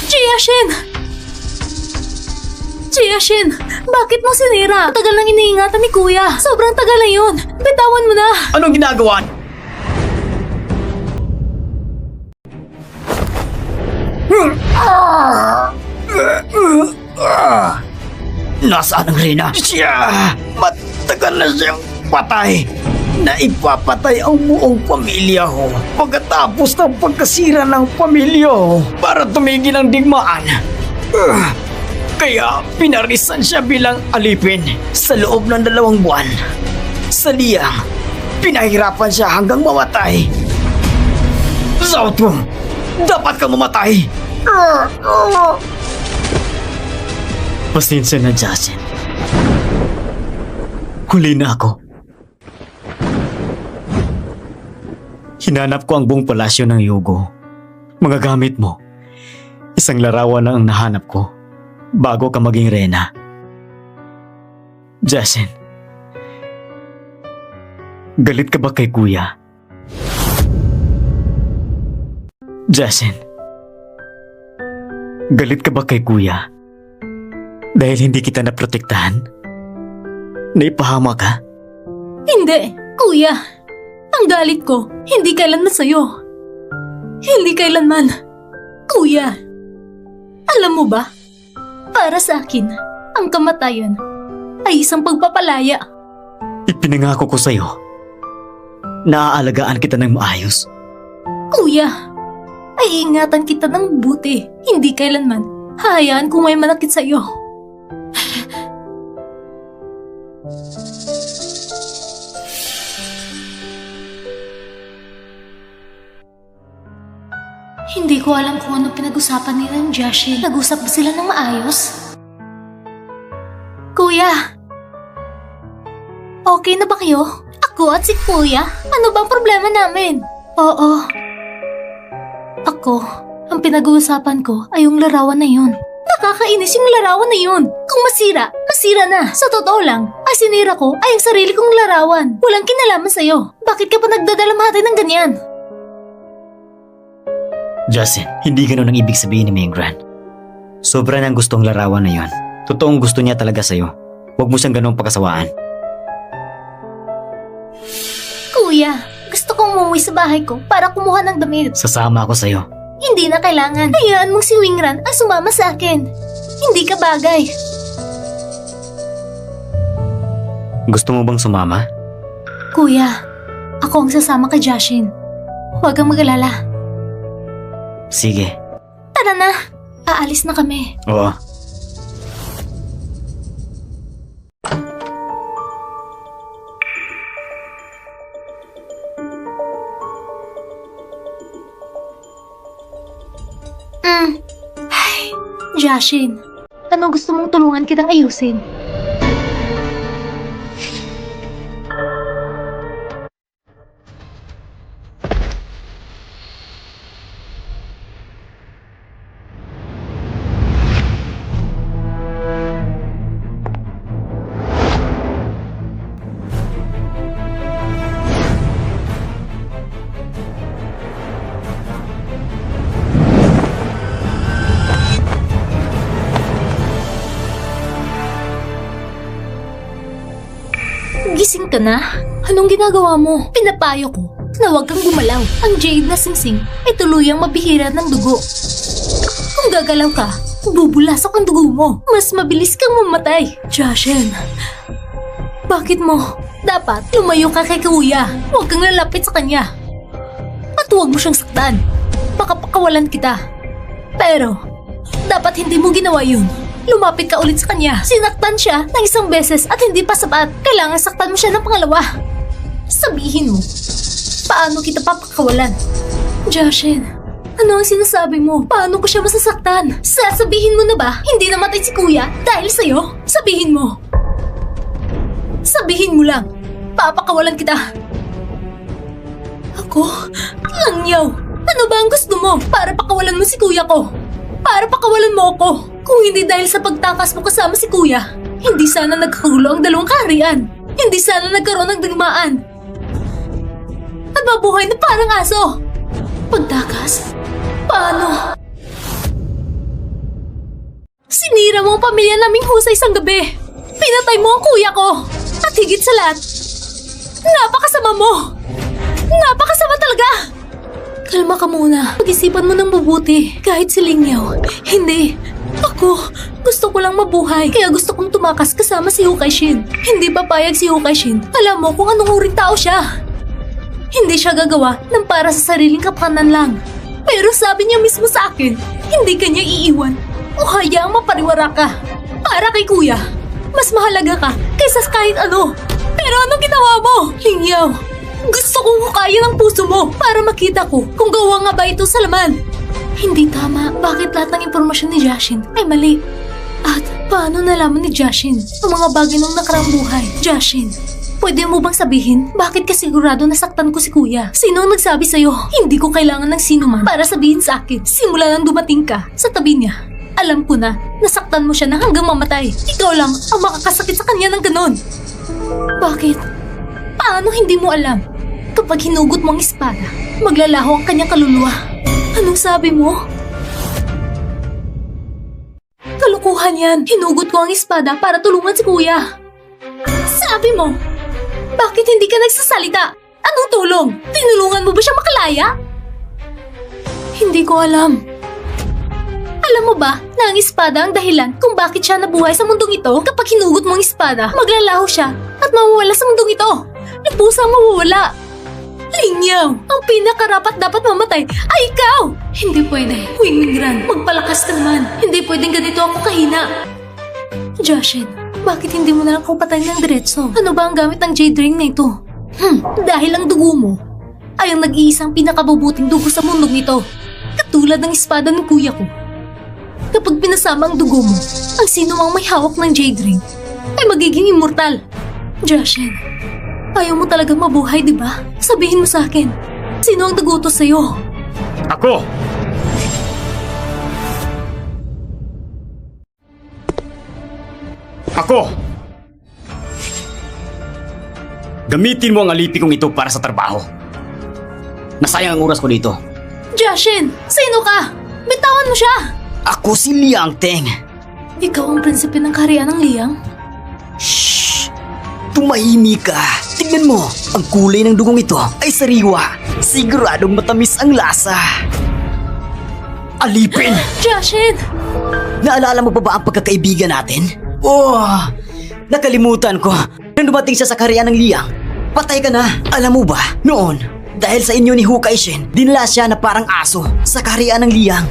Jiashin! Jiashin, bakit mo sinira? Tagal nang iniingatan ni Kuya. Sobrang tagal na yun. Bitawan mo na. Anong ginagawa? Nasaan ang reyna? Siya! Matagal na siyang patay. Naipapatay ang buong pamilya ko pagkatapos ng pagkasira ng pamilya ko para tumigil ang digmaan. Kaya pinarisan siya bilang alipin sa loob ng 2 buwan. Sa liyang, pinahirapan siya hanggang mamatay. Zautu, dapat kang mamatay. Pasensya na, Jasin. Huli na ako. Hinanap ko ang buong palasyo ng Yugo. Mga gamit mo. Isang larawan na ang nahanap ko bago ka maging reyna. Jasin, galit ka ba kay Kuya? Jasin, galit ka ba kay Kuya? Dahil hindi kita naprotektahan? Naipahama ka? Hindi, Kuya. Ang galit ko, hindi kailanman sa'yo. Hindi kailanman. Kuya, alam mo ba? Para sa akin, ang kamatayan ay isang pagpapalaya. Ipinangako ko sa'yo. Naaalagaan kita ng maayos. Kuya, ay ingatan kita ng buti. Hindi kailanman. Hayaan kung may manakit sa'yo. Hindi ko alam kung ano pinag-usapan nila ng Jashi. Nag-usap ba sila ng maayos? Kuya! Okay na ba kayo? Ako at si Kuya? Ano bang problema namin? Oo. Ako, ang pinag-uusapan ko ay yung larawan na yun. Nakakainis yung larawan na yun. Kung masira, masira na. Sa totoo lang, ang sinira ko ay ang sarili kong larawan. Walang kinalaman sa'yo. Bakit ka pa nagdadalamhati ng ganyan? Justin, hindi ganun ang ibig sabihin ni Mingran. Sobra nang gustong larawan na yon. Totoong gusto niya talaga sa'yo. Huwag mo siyang ganung pagkasawaan. Kuya, gusto kong umuwi sa bahay ko para kumuha ng damit. Sasama ako sa'yo. Hindi na kailangan. Hayaan mong si Wingran ang sumama sa akin. Hindi ka bagay. Gusto mo bang sumama? Kuya, ako ang sasama kay Jashin. Huwag kang mag-alala. Sige. Tara na. Aalis na kami. Oo. Ay, Jashin. Ano gusto mong tulungan kitang ayusin? Gising ka na? Anong ginagawa mo? Pinapayo ko na huwag kang gumalaw. Ang jade na singsing ay tuluyang mabihira ng dugo. Kung gagalaw ka, bubulasok ang dugo mo. Mas mabilis kang mamatay. Jashin, bakit mo? Dapat lumayo ka kay kuya. Huwag kang lalapit sa kanya. At huwag mo siyang saktan. Baka pakawalan kita. Pero, dapat hindi mo ginawa yun. Lumapit ka ulit sa kanya. Sinaktan siya ng isang beses at hindi pa sapat. Kailangan saktan mo siya ng pangalawa. Sabihin mo, paano kita papakawalan? Jashin, ano ang sinasabi mo? Paano ko siya masasaktan? Sasabihin mo na ba, hindi namatay si kuya dahil sa'yo? Sabihin mo. Sabihin mo lang, papakawalan kita. Ako? Langyaw, ano ba ang gusto mo para pakawalan mo si kuya ko? Para pakawalan mo ako. Kung hindi dahil sa pagtakas mo kasama si kuya, hindi sana nagkagulo ang dalawang kaharian. Hindi sana nagkaroon ng digmaan. At mabuhay na parang aso. Pagtakas? Paano? Sinira mo ang pamilya naming husay isang gabi. Pinatay mo ang kuya ko. At higit sa lahat, napakasama mo. Napakasama talaga. Kalma ka muna. Pag-isipan mo ng mabuti. Kahit si Lingyaw. Hindi. Ako, gusto ko lang mabuhay. Kaya gusto kong tumakas kasama si Hukay Shin. Hindi papayag si Hukay Shin. Alam mo kung anong uring tao siya. Hindi siya gagawa ng para sa sariling kapakanan lang. Pero sabi niya mismo sa akin, hindi kanya iiwan o hayaang mapariwara ka. Para kay kuya, mas mahalaga ka kaysa sa kahit ano. Pero anong ginawa mo, Lingyaw? Gusto kong hukayin ang puso mo para makita ko kung gawa nga ba ito sa laman. Hindi tama. Bakit lahat ng impormasyon ni Jashin ay mali? At paano nalaman ni Jashin ang mga bagay ng nakarang buhay? Jashin, pwede mo bang sabihin bakit ka sigurado nasaktan ko si kuya? Sino ang nagsabi sa'yo? Hindi ko kailangan ng sino man para sabihin sa akin. Simula nang dumating ka sa tabi niya, alam ko na nasaktan mo siya na hanggang mamatay. Ikaw lang ang makakasakit sa kanya ng ganon. Bakit? Paano hindi mo alam? Kapag hinugot mo ang espada, maglalaho ang kanyang kaluluwa. Anong sabi mo? Kalukuhan yan. Hinugot ko ang espada para tulungan si kuya. Sabi mo, bakit hindi ka nagsasalita? Anong tulong? Tinulungan mo ba siya makalaya? Hindi ko alam. Alam mo ba na ang espada ang dahilan kung bakit siya nabuhay sa mundong ito? Kapag hinugot mo ang espada, maglalaho siya at mawawala sa mundong ito. Lubusang mawawala. Lingyaw, ang pinakarapat dapat mamatay ay ikaw! Hindi pwede. Wingran, magpalakas ka naman. Hindi pwedeng ganito ako kahina. Jashin, bakit hindi mo na lang ako patayin ng diretso? Ano ba ang gamit ng jade ring na ito? Dahil ang dugo mo ay ang nag-iisang pinakabubuting dugo sa mundong ito. Katulad ng espada ng kuya ko. Kapag pinasama ang dugo mo, ang sino mang may hawak ng jade ring ay magiging immortal. Jashin, ayaw mo talagang mabuhay, di ba? Sabihin mo sa akin. Sino ang nagutos sa'yo? Ako! Ako! Gamitin mo ang alipi kong ito para sa trabaho. Nasayang ang oras ko dito. Jashin! Sino ka? Bitawan mo siya! Ako si Liang Teng. Ikaw ang prinsipe ng kaharian ng Liang? Shh! Tumahimik ka. Tignan mo, ang kulay ng dugong ito ay sariwa. Siguradong matamis ang lasa. Alipin! Jashin! Naalala mo pa ba ang pagkakaibigan natin? Oh, nakalimutan ko. Nang dumating siya sa kaharian ng Liang, patay ka na. Alam mo ba, noon, dahil sa inyo ni Hu Kaishin, dinala siya na parang aso sa kaharian ng Liang.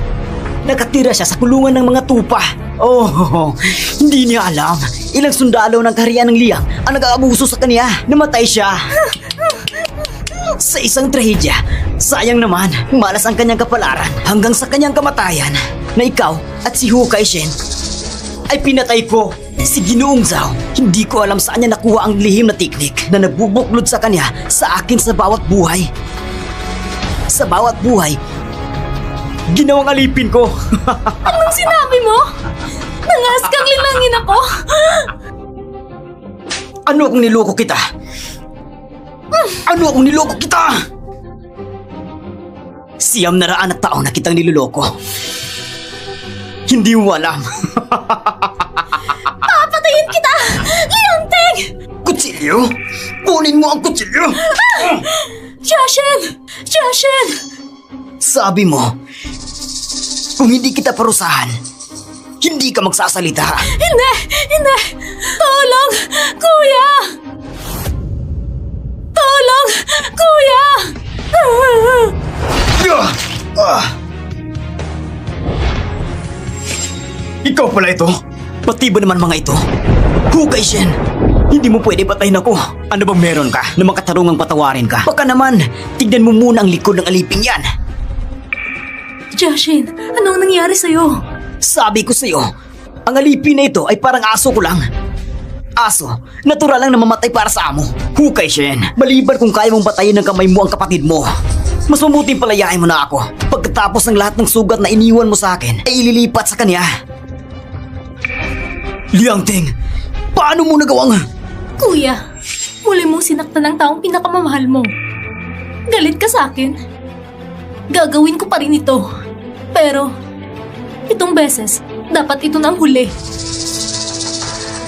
Nakatira siya sa kulungan ng mga tupa. Oh, hindi niya alam. Ilang sundalo ng kaharian ng Liang ang nag-aabuso sa kanya. Namatay siya. Sa isang trahedya, sayang naman, malas ang kanyang kapalaran hanggang sa kanyang kamatayan na ikaw at si Hu Kaishin ay pinatay ko. Si Ginoong Zhao, hindi ko alam saan niya nakuha ang lihim na teknik na nagbubuklod sa kanya sa akin sa bawat buhay. Sa bawat buhay, ginawang alipin ko. Anong sinabi mo? Nangas kang linangin ako? Ano kung niloko kita? Ano kung niloko kita? Siyam na raan na taon na kitang niloloko. Hindi mo alam. Papatayin kita! Liang Teng! Kutsilyo? Kunin mo ang kutsilyo! Jashin! Jashin! Sabi mo, kung hindi kita parusahan, hindi ka magsasalita. Hindi! Hindi! Tulong! Kuya! Tulong! Kuya! Ikaw pala ito? Pati ba naman mga ito? Hu Kaishin, hindi mo pwede patayin ako. Ano bang meron ka na makatarungang patawarin ka? Baka naman, tignan mo muna ang likod ng aliping yan. Jashin, anong nangyari sa'yo? Sabi ko sa'yo, ang alipin na ito ay parang aso ko lang. Aso, natural lang na mamatay para sa amo. Hu Kaishin, maliban kung kaya mong patayin ng kamay mo ang kapatid mo, mas mabuting palayain mo na ako. Pagkatapos ng lahat ng sugat na iniwan mo sa akin, ay ililipat sa kanya. Liang Teng, paano mo nagawang? Kuya, muli mong sinaktan ng taong pinakamamahal mo. Galit ka sa akin? Gagawin ko pa rin ito. Pero, itong beses, dapat ito na ang huli.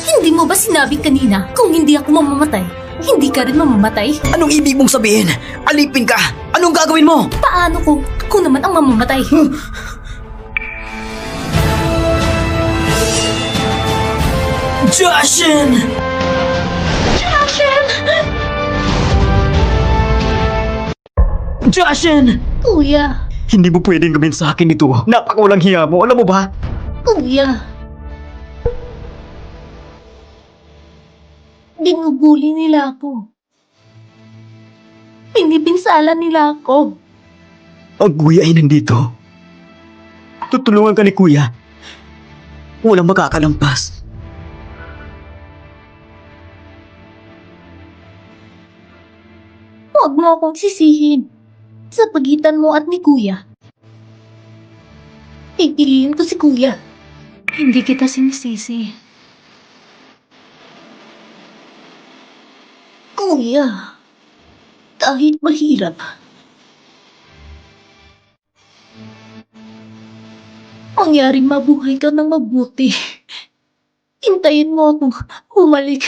Hindi mo ba sinabi kanina kung hindi ako mamamatay, hindi ka rin mamamatay? Anong ibig mong sabihin? Alipin ka! Anong gagawin mo? Paano kung ako naman ang mamamatay? Jashin! Jashin! Jashin! Kuya, Hindi mo pwedeng gawin sa akin ito. Napakawalang hiya mo, alam mo ba? kuya. Binubuli nila ako. Pinipinsala nila ako. Ang kuya ay nandito. Tutulungan ka ni kuya. Walang makakalampas. Huwag mo akong sisihin. Sa pagitan mo at ni Kuya. Pipiliin ko si Kuya. Hindi kita sinisisi. Kuya, kahit mahirap, mangyaring mabuhay ka ng mabuti. Hintayin mo akong humalik.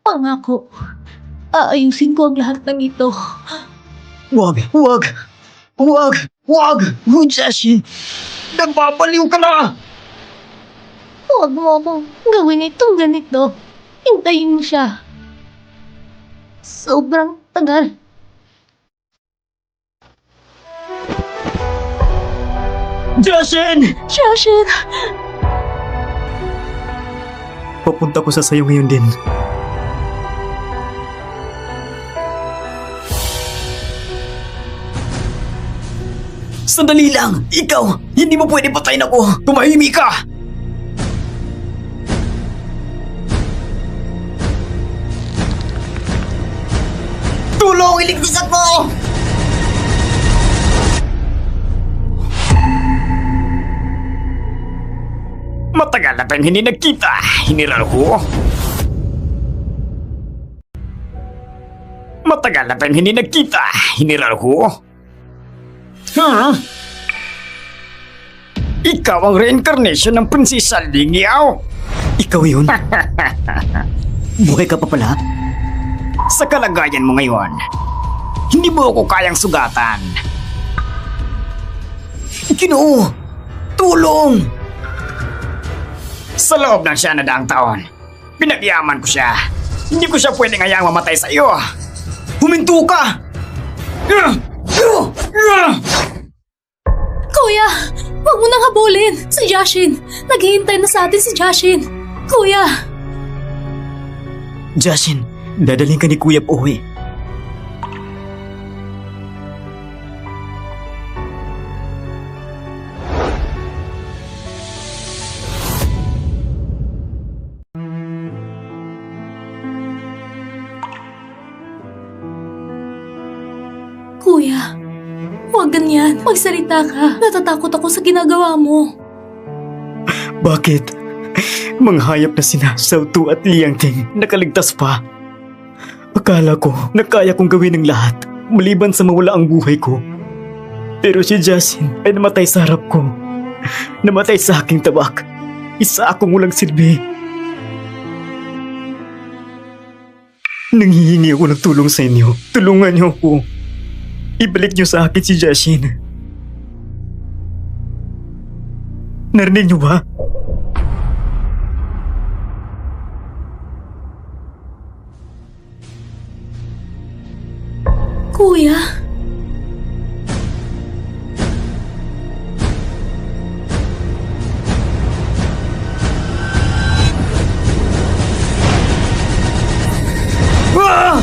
Pangako, aayusin ko ang lahat ng ito. Wag! Jashin! Nagbabaliw ka na! Huwag mo akong gawin itong ganito. Hintayin mo siya. Sobrang tagal. Jashin! Jashin! Papunta ko sa sayo ngayon din. Sandali lang! Ikaw! Hindi mo pwede patayin ako! Tumahimik ka! Tulong! Iligtas ako! Matagal na tayong hindi nagkita, General Hu. Matagal na tayong hindi nagkita, General Hu. Ikaw ang reincarnation ng Prinsesa Ling Yao. Ikaw yun? Buhay ka pa pala? Sa kalagayan mo ngayon, hindi mo ako kayang sugatan. Ginoo! Tulong! Sa loob ng 900 taon, pinagyaman ko siya. Hindi ko siya pwedeng hayang mamatay sa iyo. Huminto ka! Kuya, huwag mo nang habulin. Si Jashin. Naghihintay na sa atin si Jashin. Kuya! Jashin, dadaling ka ni Kuya pauwi. Kuya, huwag ganyan. Magsalita ka. Natatakot ako sa ginagawa mo. Bakit? Mga hayop na sina Xiaotu at Liang Ting nakaligtas pa. Akala ko na kaya kong gawin ang lahat maliban sa mawala ang buhay ko. Pero si Jashin ay namatay sa harap ko. Namatay sa aking tabak. Isa akong walang silbi. Nanghihingi ako ng tulong sa inyo. Tulungan niyo ako. Ibalik niyo sa akin si Jashin. Narinig niyo ba? Kuya? Ah!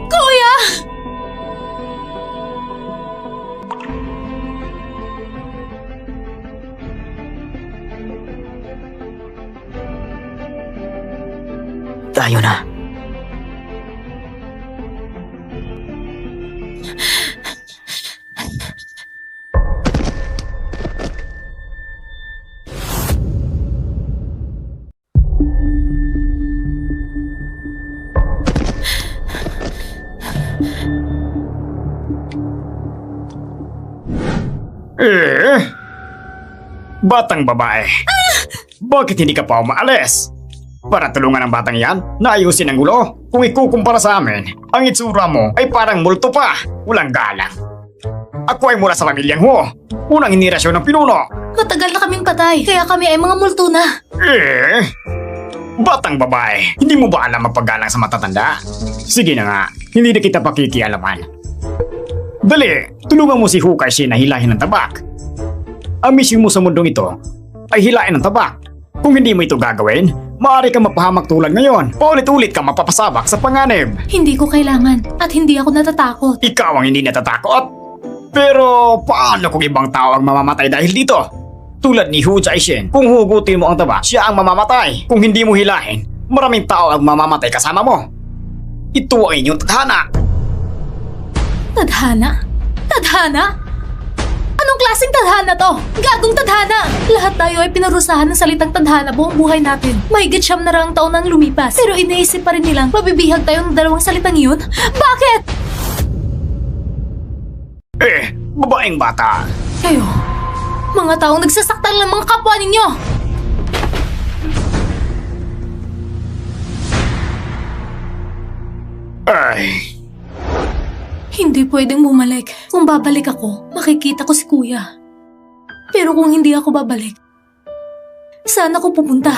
Kuya! Tayo na. Batang babae. Bakit hindi ka pa umaalis? Para tulungan ang batang yan na ayusin ang gulo. Kung ikukumpara sa amin, ang itsura mo ay parang multo pa. Walang galang. Ako ay mula sa pamilyang Hu. Unang henerasyon ng pinuno. Matagal na kaming patay, kaya kami ay mga multo na. Batang babae, hindi mo ba alam magpagalang sa matatanda? Sige na nga, hindi na kita pakikialaman. Dali, tulungan mo si Hu Kaixin na hilahin ng tabak. Ang misyon mo sa mundong ito ay hilain ng tabak. Kung hindi mo ito gagawin, maaari kang mapahamak tulad ngayon. Paulit-ulit ka mapapasabak sa panganib. Hindi ko kailangan at hindi ako natatakot. Ikaw ang hindi natatakot. Pero paano kung ibang tao ang mamamatay dahil dito? Tulad ni Hu Jaishin, kung hugutin mo ang tabak, siya ang mamamatay. Kung hindi mo hilahin, maraming tao ang mamamatay kasama mo. Ito ang inyong tadhana. Tadhana? Tadhana? Anong klaseng tadhana to? Gagong tadhana! Lahat tayo ay pinarusahan ng salitang tadhana buong buhay natin. Mahigit 9 taon nang lumipas. Pero iniisip pa rin nilang mabibihag tayo ng dalawang salitang yun? Bakit? Babaeng bata. Kayo, mga taong nagsasaktan ng mga kapwa ninyo! Hindi pwedeng bumalik. Kung babalik ako, makikita ko si Kuya. Pero kung hindi ako babalik, saan ako pupunta?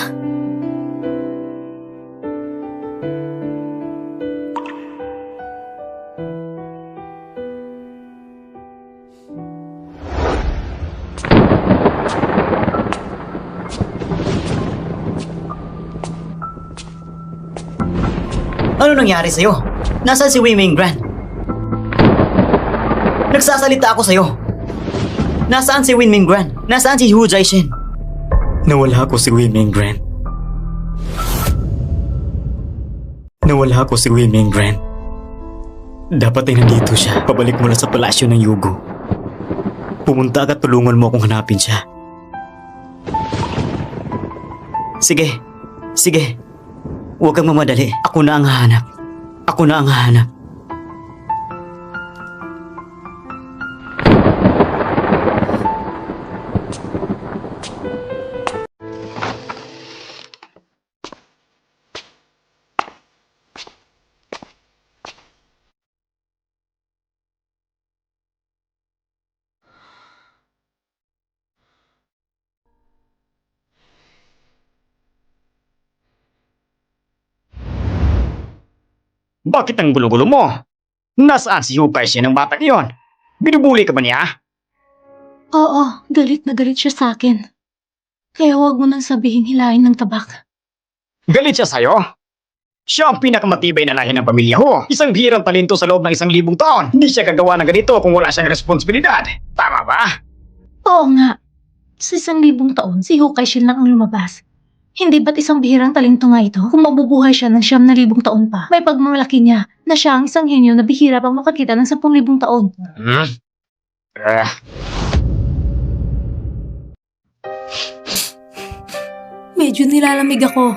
Ano nangyari sa'yo? Nasaan si Wei Minggran? Nagsasalita ako sa'yo. Nasaan si Wei Minggran? Nasaan si Hu Jaishin? Nawala ko si Wei Minggran. Nawala ko si Wei Minggran. Dapat ay nandito siya. Pabalik mula sa palasyo ng Yugo. Pumunta ka at tulungan mo akong hanapin siya. Sige. Sige. Huwag kang mamadali. Ako na ang hahanap. Ako na ang hahanap. Bakit ang gulo-gulo mo? Nasaan si Hupay siya ng batang iyon? Binubuli ka ba niya? Oo, galit na galit siya sa akin. Kaya huwag mo nang sabihin hilahin ng tabak. Galit siya sa'yo? Siya ang pinakamatibay na lahi ng pamilya ko. Isang bihirang talento sa loob ng 1,000 taon. Hindi siya gagawa ng ganito kung wala siyang responsibilidad. Tama ba? Oo nga. Sa 1,000 taon, si Hukay Shin lang ang lumabas. Hindi ba't isang bihirang talento nga ito? Kung mabubuhay siya ng 9,000 taon pa, may pagmamalaki niya na siya ang isang henyo na bihira pang makakita ng 10,000 taon. Medyo nilalamig ako.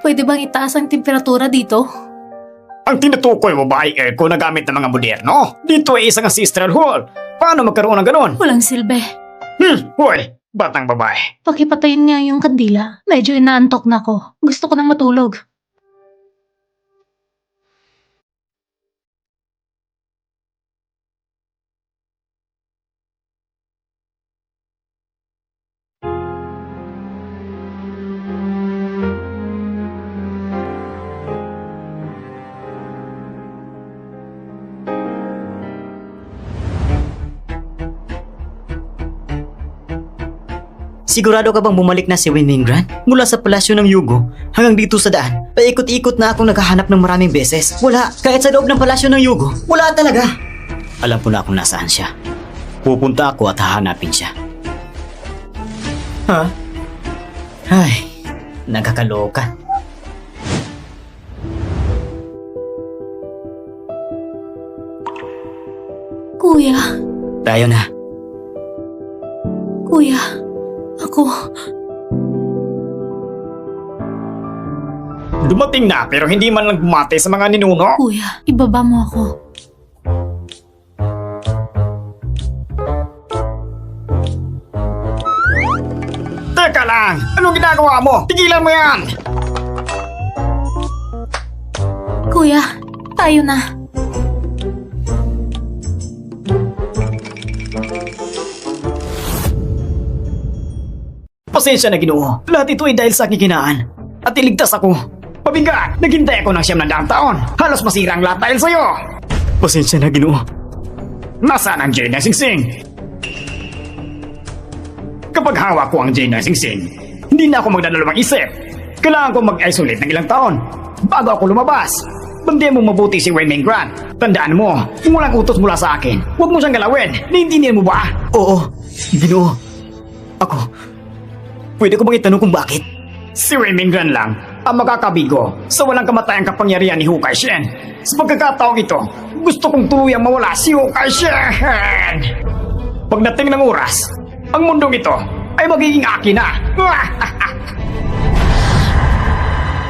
Pwede bang itaas ang temperatura dito? Ang tinutukoy mo ba ay aircon na gamit ng mga moderno? Dito ay isang ancestral hall. Paano magkaroon ng ganon? Walang silbi. Hoy, batang babae. Pakipatayin niya yung kandila. Medyo inaantok na ako. Gusto ko nang matulog. Sigurado ka bang bumalik na si Winmingran? Mula sa palasyo ng Yugo hanggang dito sa daan, paikot-ikot na akong naghahanap ng maraming beses. Wala, kahit sa loob ng palasyo ng Yugo, wala talaga. Alam ko na kung nasaan siya. Pupunta ako at hahanapin siya. Ha? Ay, nakakaloka. Kuya, Tayo na. kuya, ako. Dumating na pero hindi man lang bumate sa mga ninuno. Kuya, ibaba mo ako. Teka lang! Anong ginagawa mo? Tigilan mo yan! Kuya, tayo na. Pasensya na, Ginoo. Lahat ito ay dahil sa aking kinaan. At iligtas ako. Pabiga, naghintay ako ng 900 taon. Halos masira ang lahat dahil sa'yo. Pasensya na, Ginoo. Nasaan ang Jade na Singsing? Kapag hawak ko ang Jade na Singsing, hindi na ako magdadalawang isip. Kailangan ko mag-isolate ng ilang taon bago ako lumabas. Bandihan mo mabuti si Wen Mingran. Tandaan mo, kung walang utos mula sa akin, huwag mo siyang galawin. Naiintindihan mo ba? Oo, Ginoo. Ako, pwede ko bang itanong kung bakit? Si Wen Mingran lang ang makakabigo sa walang kamatayang kapangyarihan ni Hukay Shen. Sa pagkakataong ito, gusto kong tuluyang mawala si Hukay Shen. Pagdating ng oras, ang mundong ito ay magiging akin na.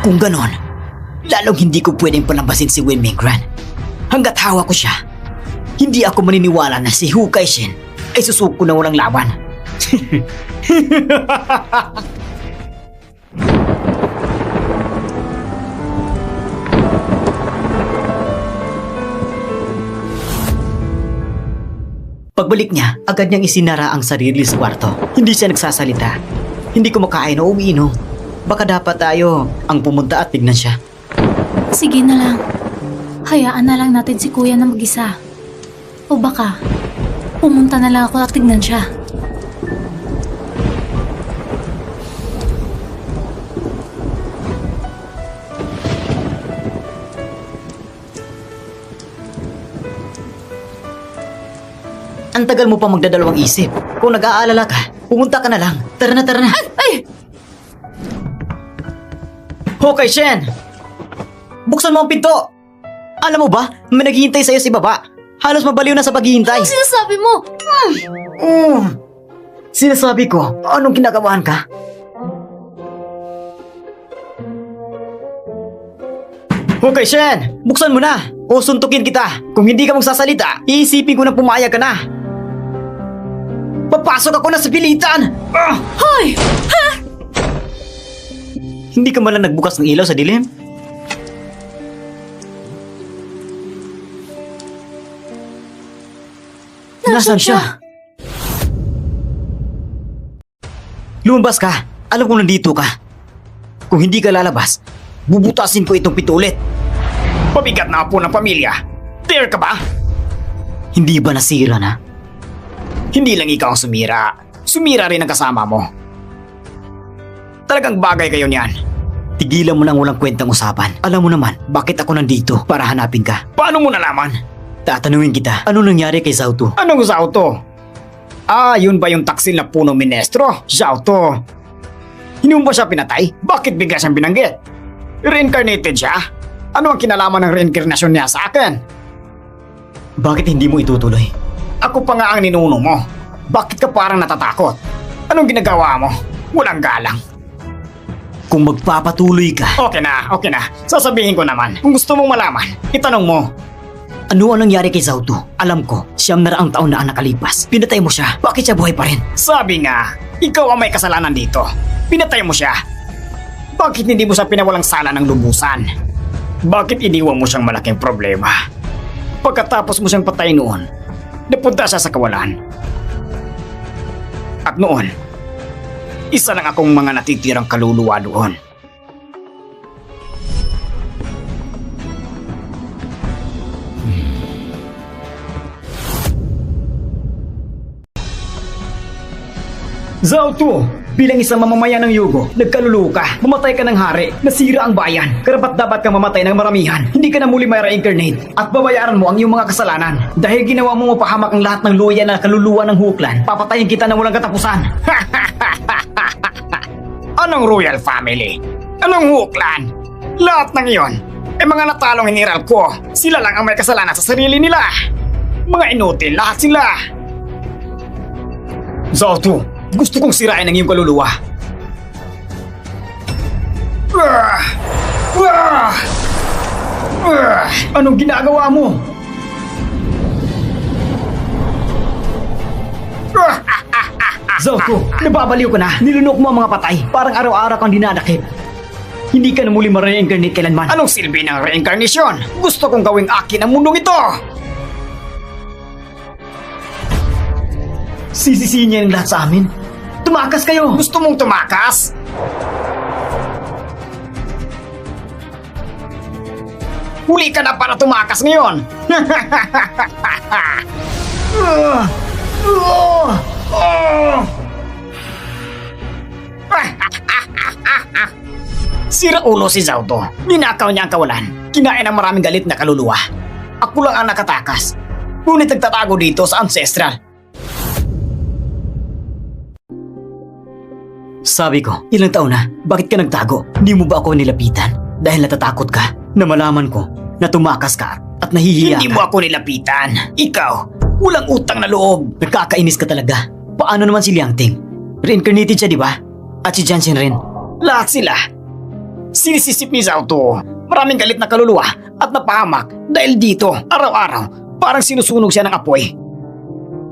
Kung ganon, lalong hindi ko pwedeng palambasin si Wen Mingran. Hanggat hawak ko siya, hindi ako maniniwala na si Hukay Shen ay susuko na walang laban. Pagbalik niya, agad niyang isinara ang sarili sa kwarto. Hindi siya nagsasalita. Hindi kumakain o umiinom. Baka dapat tayo ang pumunta at tignan siya. Sige na lang. Hayaan na lang natin si kuya na mag-isa. O baka, pumunta na lang ako at tignan siya. Ang tagal mo pa magdadalawang isip. Kung nag-aalala ka, pumunta ka na lang. Tara na, tara na. Ay! Hukay Shen! Buksan mo ang pinto! Alam mo ba, may naghihintay sa'yo sa baba. Halos mabaliw na sa paghihintay. Ano sinasabi mo? Sinasabi ko, anong kinakabahan ka? Okay, Shen! Buksan mo na! O suntukin kita! Kung hindi ka magsasalita, iisipin ko na pumayag ka na! Papasok ako na sa pilitan! Hoy! Hindi ka man lang nagbukas ng ilaw sa dilim? Nasaan siya? Lumabas ka! Alam kong nandito ka! Kung hindi ka lalabas, bubutasin ko itong pitulit! Pabigat na po ng pamilya! Dare ka ba? Hindi ba nasira na? Hindi lang ikaw ang sumira. Sumira rin ang kasama mo. Talagang bagay kayo niyan. Tigilan mo lang walang kwentang usapan. Alam mo naman, bakit ako nandito para hanapin ka? Paano mo nalaman? Tatanungin kita, ano nangyari kay Zauto? Anong Zauto? Ah, yun ba yung taksil na puno ministro? Zauto. Hindi mo ba siya pinatay? Bakit bigla siyang binanggit? Reincarnated siya? Ano ang kinalaman ng reincarnation niya sa akin? Bakit hindi mo itutuloy? Ako pa nga ang ninuno mo. Bakit ka parang natatakot? Anong ginagawa mo? Walang galang. Kung magpapatuloy ka... Okay na. Sasabihin ko naman. Kung gusto mong malaman, itanong mo. Ano ang nangyari kay Zauto? Alam ko, 900 taon na ang nakalipas. Pinatay mo siya. Bakit siya buhay pa rin? Sabi nga, ikaw ang may kasalanan dito. Pinatay mo siya. Bakit hindi mo siya pinawalang sala ng lubusan? Bakit iniwan mo siyang malaking problema? Pagkatapos mo siyang patay noon, napunta siya sa kawalan. At noon, isa lang akong mga natitirang kaluluwa doon. Zauto! Bilang isang mamamayan ng Yugo, nagkaluluwa ka, mamatay ka ng hari, nasira ang bayan, karapat-dapat kang mamatay ng maramihan, hindi ka na muli may reincarnate, at babayaran mo ang iyong mga kasalanan. Dahil ginawa mo mapahamak ang lahat ng luya na kaluluwa ng Huklan, papatayin kita na walang katapusan. Anong royal family? Anong Huklan? Lahat ng iyon, mga natalong hiniral ko, sila lang ang may kasalanan sa sarili nila. Mga inutil, lahat sila. Zauto! Gusto kong sirain ang iyong kaluluwa. Anong ginagawa mo? Zauto, nababaliw ka na. Nilunok mo ang mga patay. Parang araw-araw kang dinadakip. Hindi ka na muli ma-reincarnate kailanman. Anong silbi ng reincarnation? Gusto kong gawing akin ang mundong ito. Sisisihin niya yung lahat sa amin. Tumakas kayo! Gusto mong tumakas? Huli ka na para tumakas ngayon! Sira ulo si Zauto. Ninakaw niya ang kawalan. Kinain ang maraming galit na kaluluwa. Ako lang ang nakatakas. Ngunit nagtatago dito sa Ancestral. Sabi ko, ilang taon na, bakit ka nagtago? Hindi mo ba ako nilapitan? Dahil natatakot ka na malaman ko na tumakas ka at nahihiya ka. Hindi mo ako nilapitan. Ikaw, walang utang na loob. Nakakainis ka talaga. Paano naman si Liangting? Reincarnated siya, di ba? At si Jansen rin. Lahat sila. Sinisisip ni Zauto. Maraming galit na kaluluwa at napahamak dahil dito, araw-araw, parang sinusunog siya ng apoy.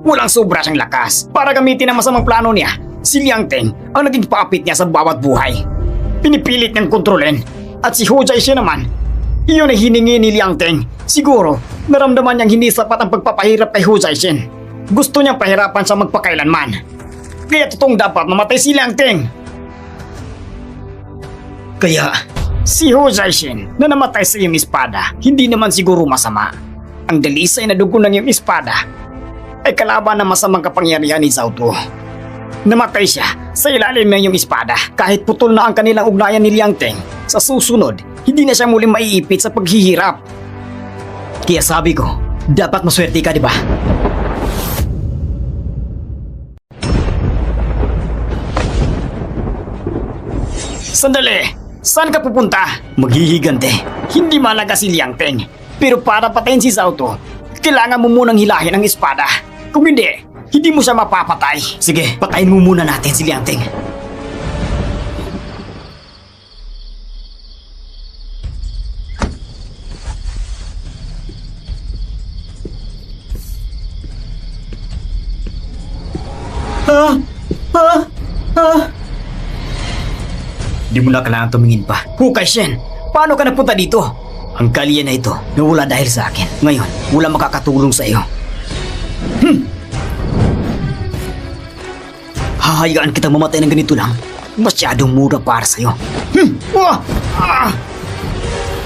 Walang sobra siyang lakas para gamitin ang masamang plano niya. Si Liangting ang naging papit niya sa bawat buhay. Pinipilit niyang kontrolin. At si Hu Jiaxin naman, iyon ay hiningi ni Liangting. Siguro, naramdaman niyang hindi sapat ang pagpapahirap kay Hu Jiaxin. Gusto niyang pahirapan sa magpakailanman. Kaya totoong dapat mamatay si Liangting. Kaya, si Hu Jiaxin na namatay sa iyong espada, hindi naman siguro masama. Ang dalisay na dugo ng iyong espada ay kalaban ng masamang kapangyarihan ni Zauto. Namatay siya sa ilalim ng iyong espada kahit putol na ang kanilang ugnayan ni Liangting. Sa susunod, hindi na siya muling maiipit sa paghihirap. Kaya sabi ko, dapat maswerte ka, di ba? Sandali! Saan ka pupunta? Maghihigante. Hindi malaga si Liangting. Pero para patayin si Zauto, kailangan mo munang hilahin ang espada. Kung hindi mo siya mapapatay. Sige, patayin mo muna natin si Liangting. Di mo na kailangan tumingin pa. Hukay Shen, paano ka napunta dito? Ang kalye na ito nawala dahil sa akin. Ngayon, wala makakatulong sa iyo. Hahayaan kitang mamatay ng ganito lang. Masyadong mura para sa'yo.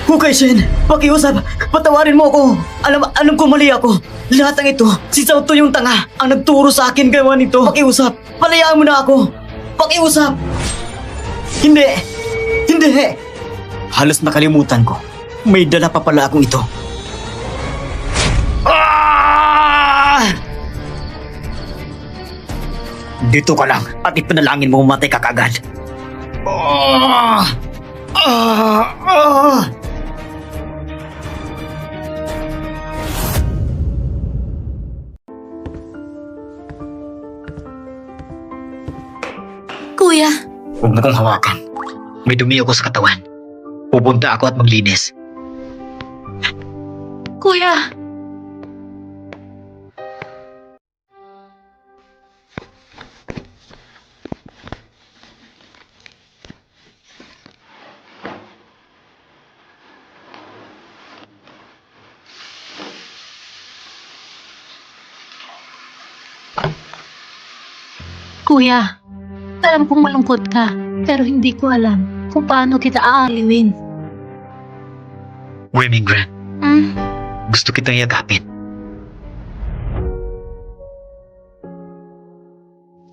Hukay Shen, pakiusap, patawarin mo ako. Alam ko mali ako. Lahat ng ito, si Zauto yung tanga. Ang nagturo sa akin gawa nito. Pakiusap, palayaan mo na ako. Pakiusap. Hindi. Halos nakalimutan ko. May dala pa pala akong ito. Dito ka lang at ipanalangin mo mamatay ka kagad. Kuya, Huwag mo kong hawakan. May dumi ako sa katawan. Pupunta ako at maglinis. kuya. Kuya, alam kong malungkot ka, pero hindi ko alam kung paano kita aaliwin. Wemingran, Hmm? gusto kitang yakapin.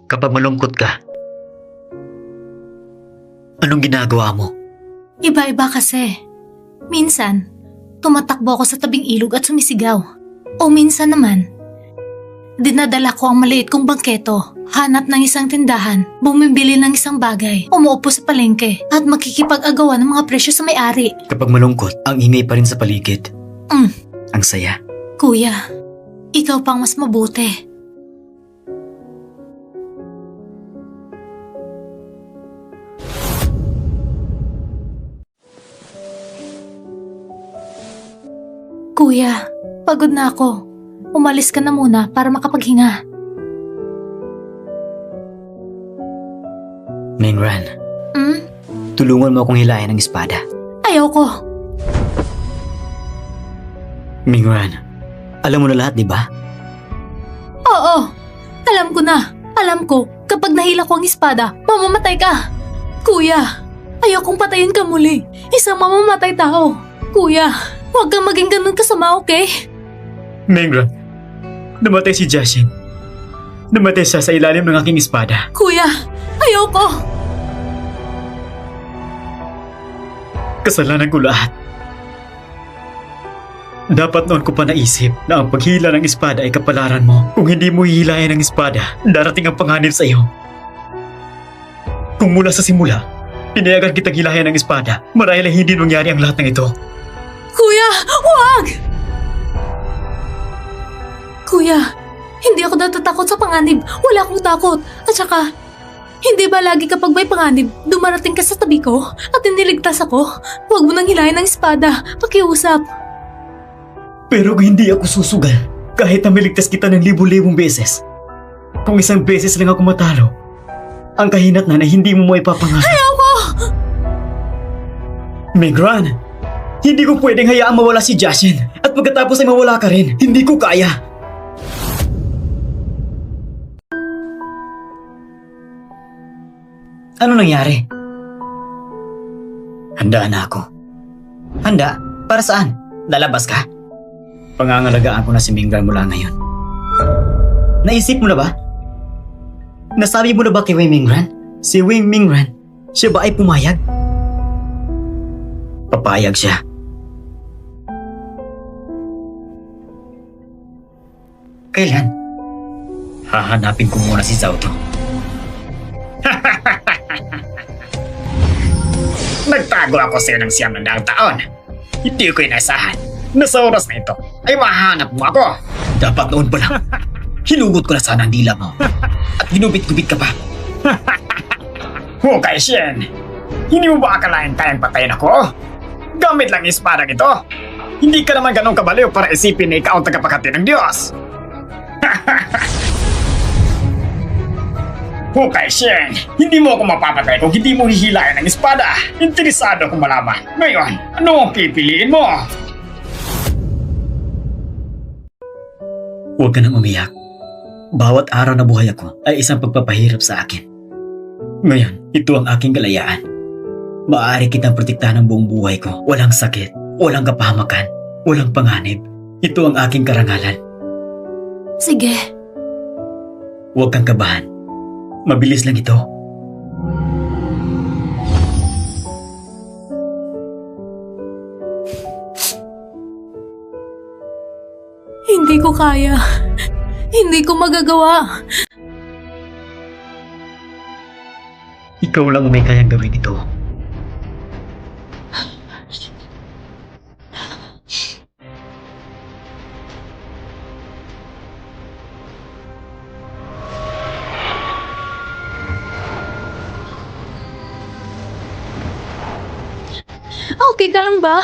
Kapag malungkot ka, anong ginagawa mo? Iba-iba kasi. Minsan, tumatakbo ako sa tabing ilog at sumisigaw. O minsan naman, dinadala ko ang maliit kong bangketo, hanap ng isang tindahan, bumibili ng isang bagay, umuupo sa palengke, at makikipag-agawan ng mga presyo sa may-ari. Kapag malungkot, ang ingay pa rin sa paligid. Mm. Ang saya. Kuya, ikaw pang mas mabuti. Kuya, pagod na ako. Umalis ka na muna para makapaghinga. Mingran, Hmm? tulungan mo akong hilahin ang espada. Ayoko. Mingran, alam mo na lahat, di ba? Oo, alam ko na. Alam ko, kapag nahila ko ang espada, mamamatay ka. Kuya, ayokong patayin ka muli. Isang mamamatay tao. Kuya, huwag kang maging ganun kasama, okay? Mingran, namatay si Jashin. Namatay siya sa ilalim ng aking espada. Kuya, ayoko. Kasalanan ko lahat. Dapat noon ko pa naisip na ang paghila ng espada ay kapalaran mo. Kung hindi mo hihilayan ang espada, darating ang panganib sa iyo. Kung mula sa simula, pinayagan kitang hilayan ng espada, marahil ay hindi nangyari ang lahat ng ito. Kuya, huwag! Kuya, hindi ako natatakot sa panganib. Wala akong takot. At saka, hindi ba lagi kapag may panganib, dumarating ka sa tabi ko at iniligtas ako? Huwag mo nang hilayan ng espada. Pakiusap. Pero kung hindi ako susugal, kahit na miligtas kita ng libu-libong beses, kung isang beses lang ako matalo, ang kahinatnan ay hindi mo maipapangarap. Ayoko! Mingran, hindi ko pwedeng hayaang mawala si Jashin at pagkatapos ay mawala ka rin. Hindi ko kaya. Ano nangyari? Handa na ako. Handa? Para saan? Lalabas ka? Pangangalagaan ko na si Mingran mula ngayon. Naisip mo na ba? Nasabi mo na ba kay Wei Mingran? Si Wei Mingran, siya ba ay pumayag? Papayag siya. Kailan? Hahanapin ko muna si Zauto. Nagtago ako sa'yo ng 9 taon. Hindi ko inasahan na sa oras na ito ay mahanap mo ako. Dapat noon pa lang. Hinugot ko na sana ang dila mo. At ginubit-gubit ka pa. Hukay Shen, hindi mo ba akalain kayang patayin ako? Gamit lang espadang ito. Hindi ka naman ganun kabaliw para isipin na ikaw ang tagapaghatid ng Diyos. Hukay Shen, hindi mo ako mapapatay kung hindi mo hihilayan ng espada. Interesado akong malaman. Ngayon, ano ang pipiliin mo? Huwag ka nang umiyak. Bawat araw na buhay ako ay isang pagpapahirap sa akin. Ngayon, ito ang aking kalayaan. Maaari kitang protektahan ng buong buhay ko. Walang sakit, walang kapahamakan, walang panganib. Ito ang aking karangalan. Sige. Huwag kang kabahan. Mabilis lang ito. Hindi ko kaya. Hindi ko magagawa. Ikaw lang may kayang gawin ito. Okay ka lang ba?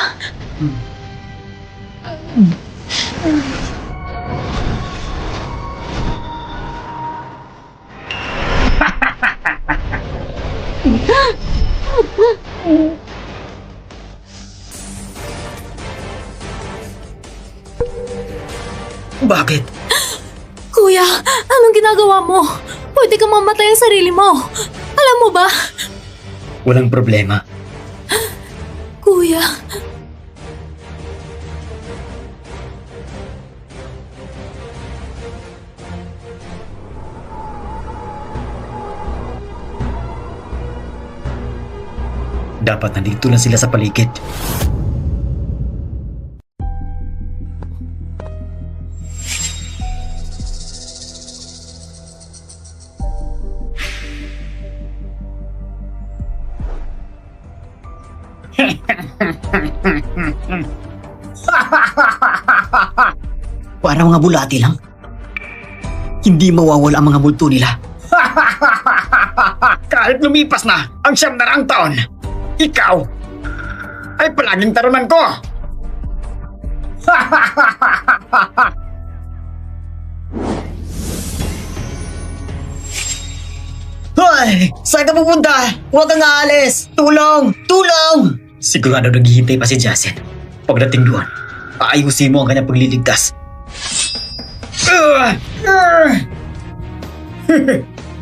Bakit? Kuya, anong ginagawa mo? Pwede kang mamatay ang sarili mo. Alam mo ba? Walang problema. Kuya. Dapat nandito lang sila sa paligid. Parang mga bulati lang. Hindi mawawala ang mga multo nila. Kahit lumipas na ang 900 taon, ikaw ay palaging tarunan ko. Hoy! Saan ka pupunta? Huwag kang aalis! Tulong! Tulong! Sigurado naghihintay pa si Jason. Pagdating doon, aayusin mo ang kanyang pagliligtas.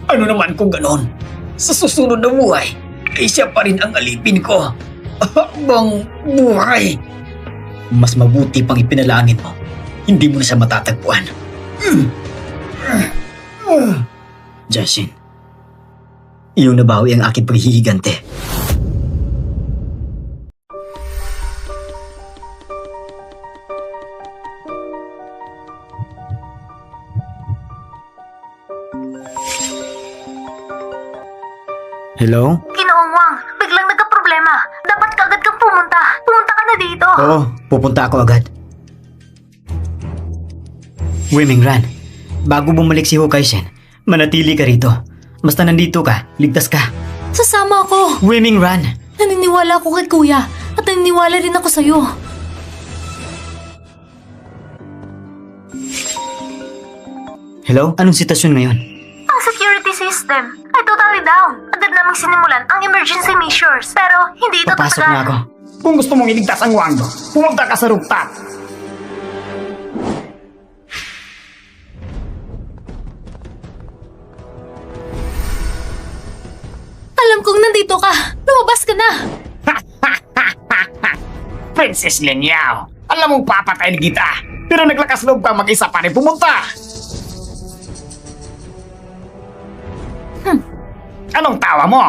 Ano naman kung ganon? Sa susunod na buhay, ay siya pa rin ang alipin ko. Habang buhay. Mas mabuti pang ipinalangin mo. Hindi mo na siya matatagpuan. Jason, iyong nabawi ang aking paghihigante. Hello? Ginoong Wang, biglang nagka-problema. Dapat kaagad kang pumunta. Pumunta ka na dito. Oo, pupunta ako agad. Wei Ran, bago bumalik si Hukay Shen, manatili ka rito. Basta nandito ka, ligtas ka. Sasama ako. Wei Ran! Naniniwala ako kay Kuya at naniniwala rin ako sa'yo. Hello? Anong sitwasyon ngayon? Ang security system ay totally down. Agad namang sinimulan ang emergency measures. Pero hindi ito Papasok na ako. Kung gusto mong iligtas ang Wangdo, pumunta ka sa rooftop. Alam kong nandito ka. Lumabas ka na. Princess Lin Yao, alam mong papatayin kita. Pero naglakas loob ka mag-isa pa rin pumunta. Anong tawa mo?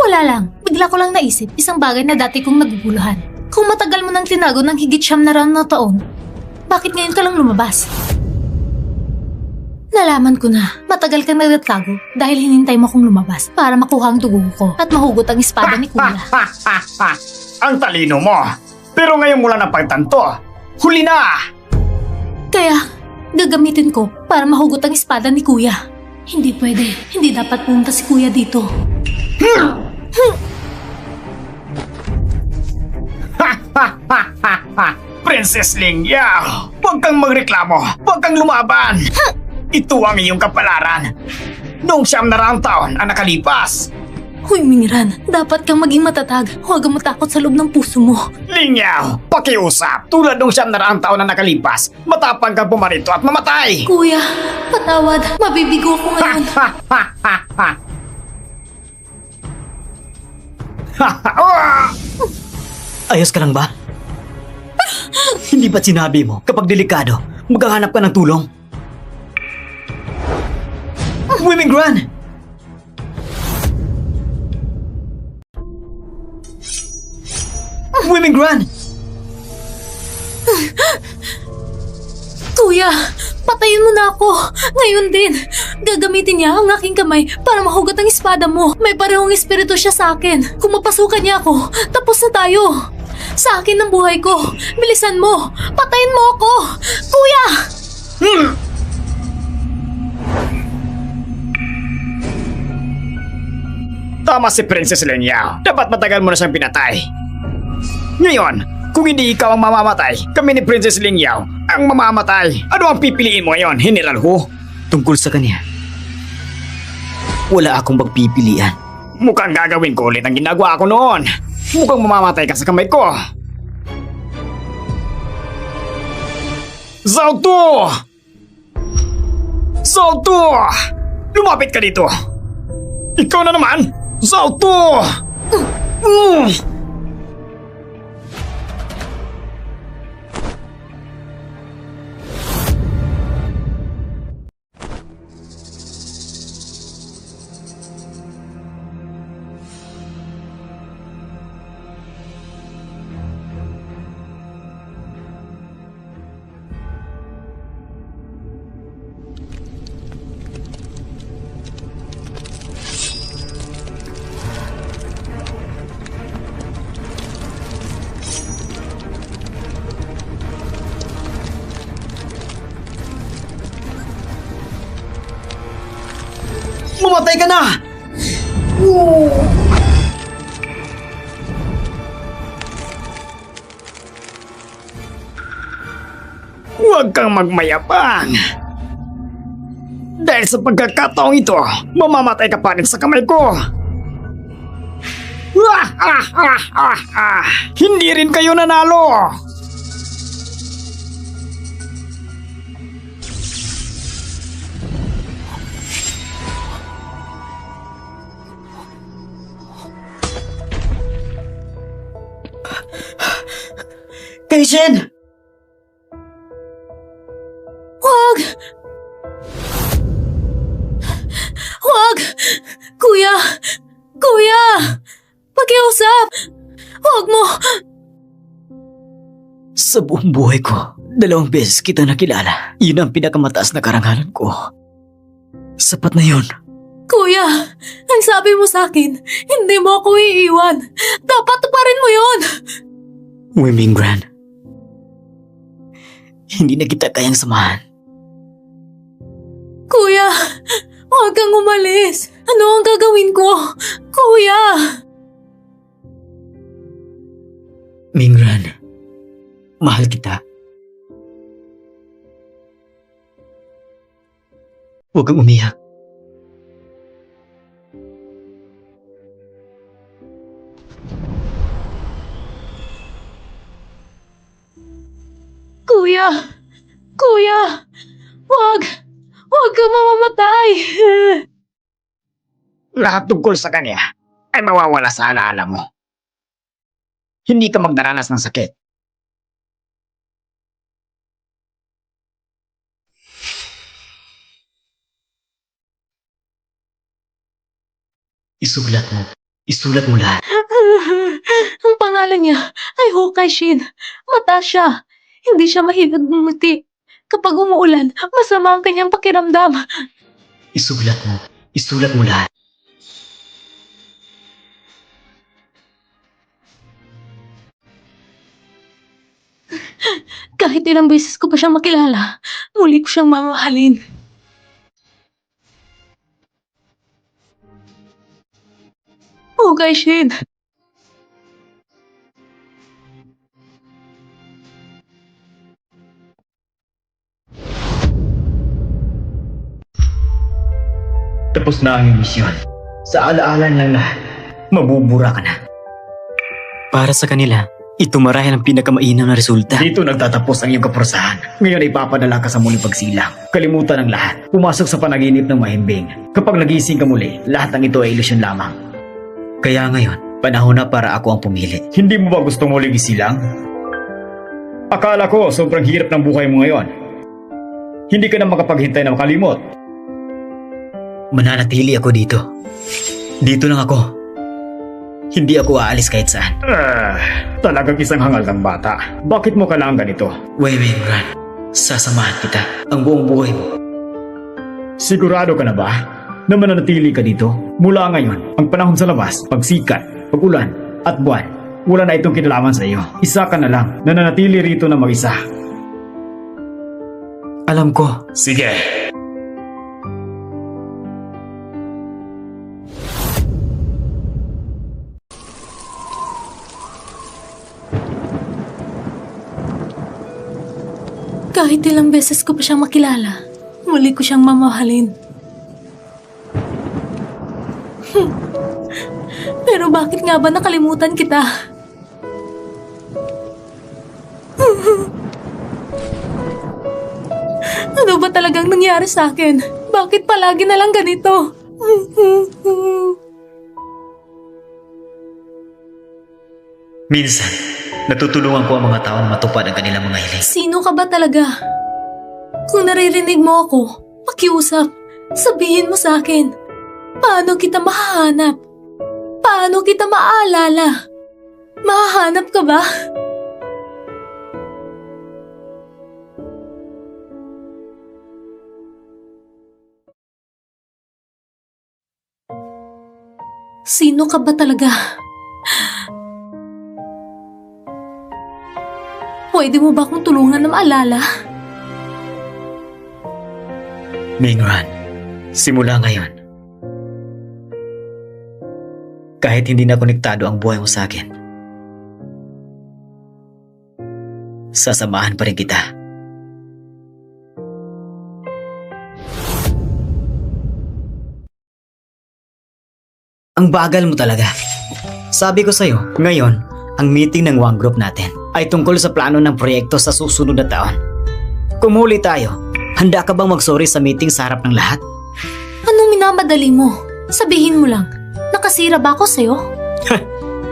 Wala lang. Bigla ko lang naisip isang bagay na dati kong naguguluhan. Kung matagal mo nang tinago ng higit 900 na taon, bakit ngayon ka lang lumabas? Nalaman ko na matagal kang nagtatago dahil hinintay mo kong lumabas para makuha ang dugo ko at mahugot ang espada ni Kuya. Ang talino mo. Pero ngayon mula na pagtanto Huli na! Kaya, gagamitin ko para mahugot ang espada ni Kuya. Hindi pwede. Hindi dapat pumunta si Kuya dito. Princess Ling Yao! Huwag kang magreklamo! Huwag kang lumaban! Ito ang iyong kapalaran! Noong 9 na taon ang nakalipas, Huy, Mingran, dapat kang maging matatag. Huwag kang matakot sa loob ng puso mo. Ling Yao, pakiusap! Tulad noong 9 na taon na nakalipas, matapang kang pumarito at mamatay! Kuya, patawad. Mabibigo ko ngayon. Ayos ka lang ba? Hindi ba't sinabi mo, kapag delikado, maghahanap ka ng tulong? Women Gran! Women Gran! Kuya, patayin mo na ako. Ngayon din. Gagamitin niya ang aking kamay para mahugot ang espada mo. May parehong espiritu siya sa akin. Kung mapasukan niya ako, tapos na tayo. Sa akin ang buhay ko. Bilisan mo. Patayin mo ako. Kuya! Tama si Princess Ling Yao. Dapat matagal mo na siyang pinatay. Ngayon, kung hindi ikaw ang mamamatay, kami ni Princess Ling Yao ang mamamatay. Ano ang pipiliin mo ngayon, General Hu? Tungkol sa kanya, wala akong magpipilian. Mukhang gagawin ko ulit ang ginagawa ko noon. Mukhang mamamatay ka sa kamay ko. Zhao Tu! Zhao Tu! Lumapit ka dito! Ikaw na naman! Zhao Tu! Mamatay ka na! Huwag kang magmayabang! Dahil sa pagkakataong ito, mamamatay ka pa rin sa kamay ko! Hindi rin kayo nanalo! Kaishin! Huwag! Huwag! Kuya! Kuya! Pakiusap! Huwag mo! Sa buong buhay ko, 2 beses kita nakilala. Yun ang pinakamataas na karangalan ko. Sapat na yun. Kuya, ang sabi mo sa akin, hindi mo ako iiwan. Dapat tuparin mo yun! Women Gran, hindi na kita kayang samahan. Kuya, huwag kang umalis. Ano ang gagawin ko? Kuya! Mingran, mahal kita. Huwag kang umiyak. Kuya! Kuya! Huwag! Huwag kang mamamatay! Lahat tungkol sa kanya ay mawawala sa alaala mo. Hindi ka magdaranas ng sakit. Isulat mo. Isulat mo lahat. Ang pangalan niya ay Hokkai Shin. Mata siya. Hindi siya mahilig ngumiti. Kapag umuulan, masama ang kanyang pakiramdam. Isulat mo. Isulat mo lahat. Kahit ilang beses ko pa siyang makilala, muli ko siyang mamahalin. Oh, guys, Shin. Tapos na ang iyong misyon. Sa alaala ng lahat, mabubura ka na. Para sa kanila, ito marahil ang pinakamainaw na resulta. Dito nagtatapos ang iyong kaparusahan. Ngayon ay ipapadala ka sa muling pagsilang. Kalimutan ang lahat. Pumasok sa panaginip ng mahimbing. Kapag nagising ka muli, lahat ng ito ay ilusyon lamang. Kaya ngayon, panahon na para ako ang pumili. Hindi mo ba gusto muling isilang? Akala ko sobrang hirap ng buhay mo ngayon. Hindi ka na makapaghintay na makalimot. Mananatili ako dito. Dito lang ako. Hindi ako aalis kahit saan. Talagang isang hangal ng bata. Bakit mo kailangan ganito? Wei Mingran, sasamahan kita ang buong buhay mo. Sigurado ka na ba na mananatili ka dito? Mula ngayon, ang panahon sa labas, pagsikat, pagulan, at buwan, wala na itong kinalaman sa iyo. Isa ka na lang na nanatili rito na mag-isa. Alam ko. Sige. Kahit ilang beses ko pa siyang makilala, muli ko siyang mamahalin. Pero bakit nga ba nakalimutan kita? Ano ba talagang nangyari sa akin? Bakit palagi na lang ganito? Minsan, natutulungan ko ang mga tao na matupad ang kanilang mga hiling. Sino ka ba talaga? Kung naririnig mo ako, pakiusap, sabihin mo sa akin. Paano kita mahahanap? Paano kita maaalala? Mahahanap ka ba? Sino ka ba talaga? Pwede mo ba akong tulungan na maalala? Mingran, simula ngayon, kahit hindi na konektado ang buhay mo sa akin, sasamahan pa rin kita. Ang bagal mo talaga. Sabi ko sa'yo, ngayon, ang meeting ng One Group natin ay tungkol sa plano ng proyekto sa susunod na taon. Kung huli tayo, handa ka bang mag-sorry sa meeting sa harap ng lahat? Anong minamadali mo? Sabihin mo lang, nakasira ba ako sa'yo?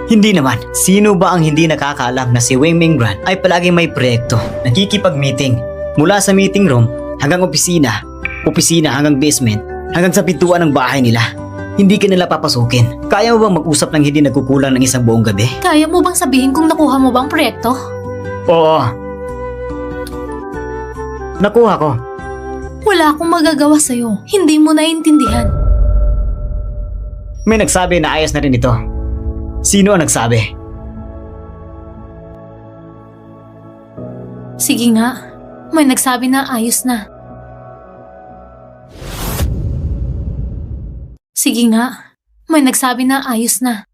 Hindi naman. Sino ba ang hindi nakakaalam na si Wei Mingran ay palaging may proyekto, nakikipag-meeting mula sa meeting room hanggang opisina, opisina hanggang basement, hanggang sa pintuan ng bahay nila. Hindi ka nila papasukin. Kaya mo bang mag-usap ng hindi nagkukulang ng isang buong gabi? Kaya mo bang sabihin kung nakuha mo bang proyekto? Oo. Nakuha ko. Wala akong magagawa sa'yo. Hindi mo naiintindihan. May nagsabi na ayos na rin ito. Sino ang nagsabi? Sige nga, may nagsabi na ayos na. Sige nga, may nagsabi na ayos na.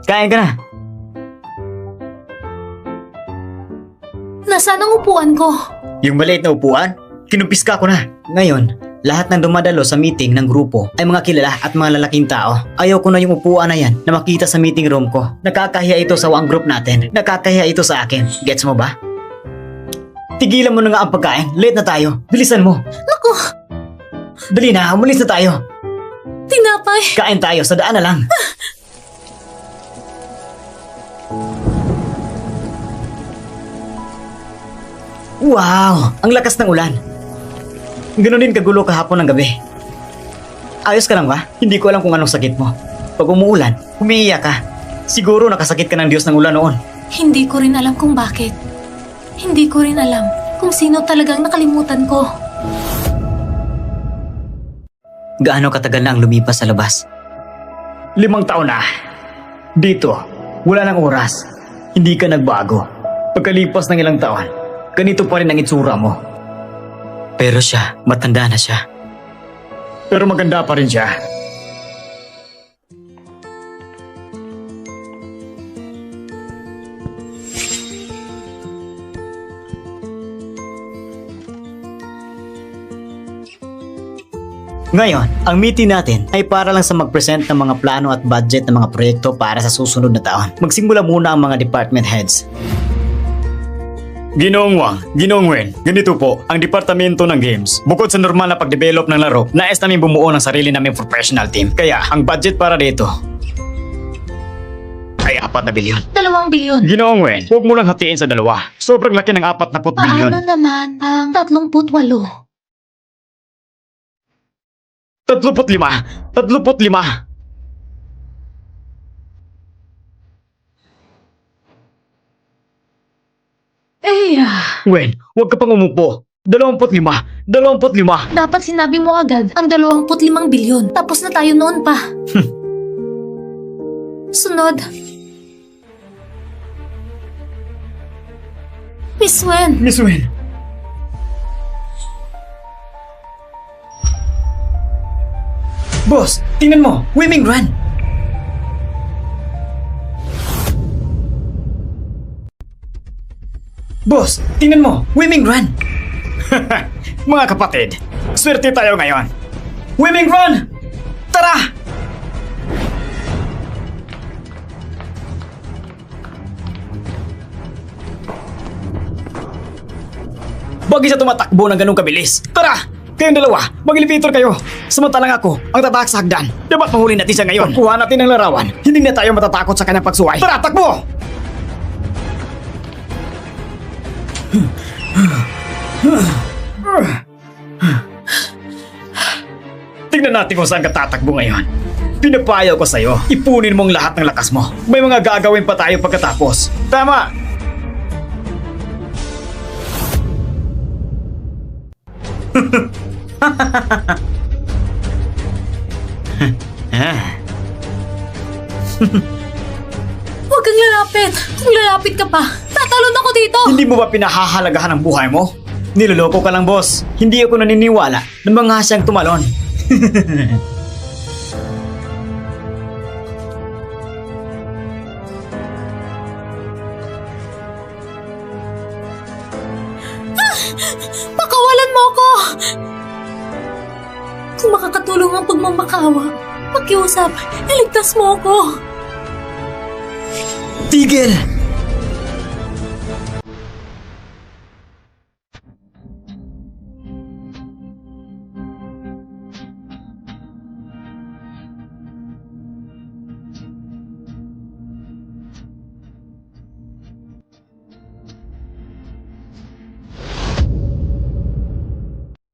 Kain ka na. Nasaan ang upuan ko? Yung maliit na upuan, kinupiska ko na. Ngayon, lahat ng dumadalo sa meeting ng grupo ay mga kilala at mga lalaking tao. Ayaw ko na yung upuan na yan na makita sa meeting room ko. Nakakahiya ito sa One Group natin. Nakakahiya ito sa akin. Gets mo ba? Tigilan mo na nga ang pagkain. Late na tayo. Bilisan mo. Naku! Dali na, umalis na tayo. Tinapay! Kain tayo, sa daan na lang. Wow! Ang lakas ng ulan. Ganon din kagulo kahapon ng gabi. Ayos ka lang ba? Hindi ko alam kung anong sakit mo. Pag umuulan, umiiyak ka. Siguro nakasakit ka ng Diyos ng ulan noon. Hindi ko rin alam kung bakit. Hindi ko rin alam kung sino talagang nakalimutan ko. Gaano katagal na ang lumipas sa labas? 5 taon na. Dito, wala ng oras. Hindi ka nagbago. Pagkalipas ng ilang taon, ganito pa rin ang itsura mo. Pero siya, matanda na siya. Pero maganda pa rin siya. Ngayon, ang meeting natin ay para lang sa mag-present ng mga plano at budget ng mga proyekto para sa susunod na taon. Magsimula muna ang mga department heads. Ginoong Wang, Ginoong Wen, ganito po ang departamento ng games. Bukod sa normal na pag-develop ng laro, nais namin bumuo ng sarili naming professional team. Kaya, ang budget para dito ay 4 na bilyon. 2 bilyon. Ginoong Wen, huwag mo lang hatiin sa dalawa. Sobrang laki ng 40 bilyon. Paano naman ang 38? 35! 35! Wen, huwag ka pang umupo. 25! 25! Dapat sinabi mo agad ang 25 bilyon. Tapos na tayo noon pa. Sunod. Miss Wen. Miss Wen, boss, tingnan mo! Swimming run! Boss, tingnan mo! Swimming run! Mga kapatid, swerte tayo ngayon. Swimming run! Tara! Bagay sa tumatakbo ng ganung kabilis. Tara! Kayong dalawa, mag-elevator kayo. Samantalang ako, ang tatak sa hagdan. Dapat mahuli natin siya ngayon. Pagkuha natin ng larawan, hindi na tayo matatakot sa kanyang pagsuway. Tara, takbo! Tingnan natin kung saan ka tatakbo ngayon. Pinapayaw ko sa'yo, ipunin mong lahat ng lakas mo. May mga gagawin pa tayo pagkatapos. Tama! Huwag kang lalapit. Kung lalapit ka pa, tatalon ako dito. Hindi mo ba pinahahalagahan ang buhay mo? Niloloko ka lang, boss. Hindi ako naniniwala na mga siyang tumalon. Pakawalan mo ako! Kung makakatulong ang pagmamakawa, pakiusap, iligtas mo ako. Tigil!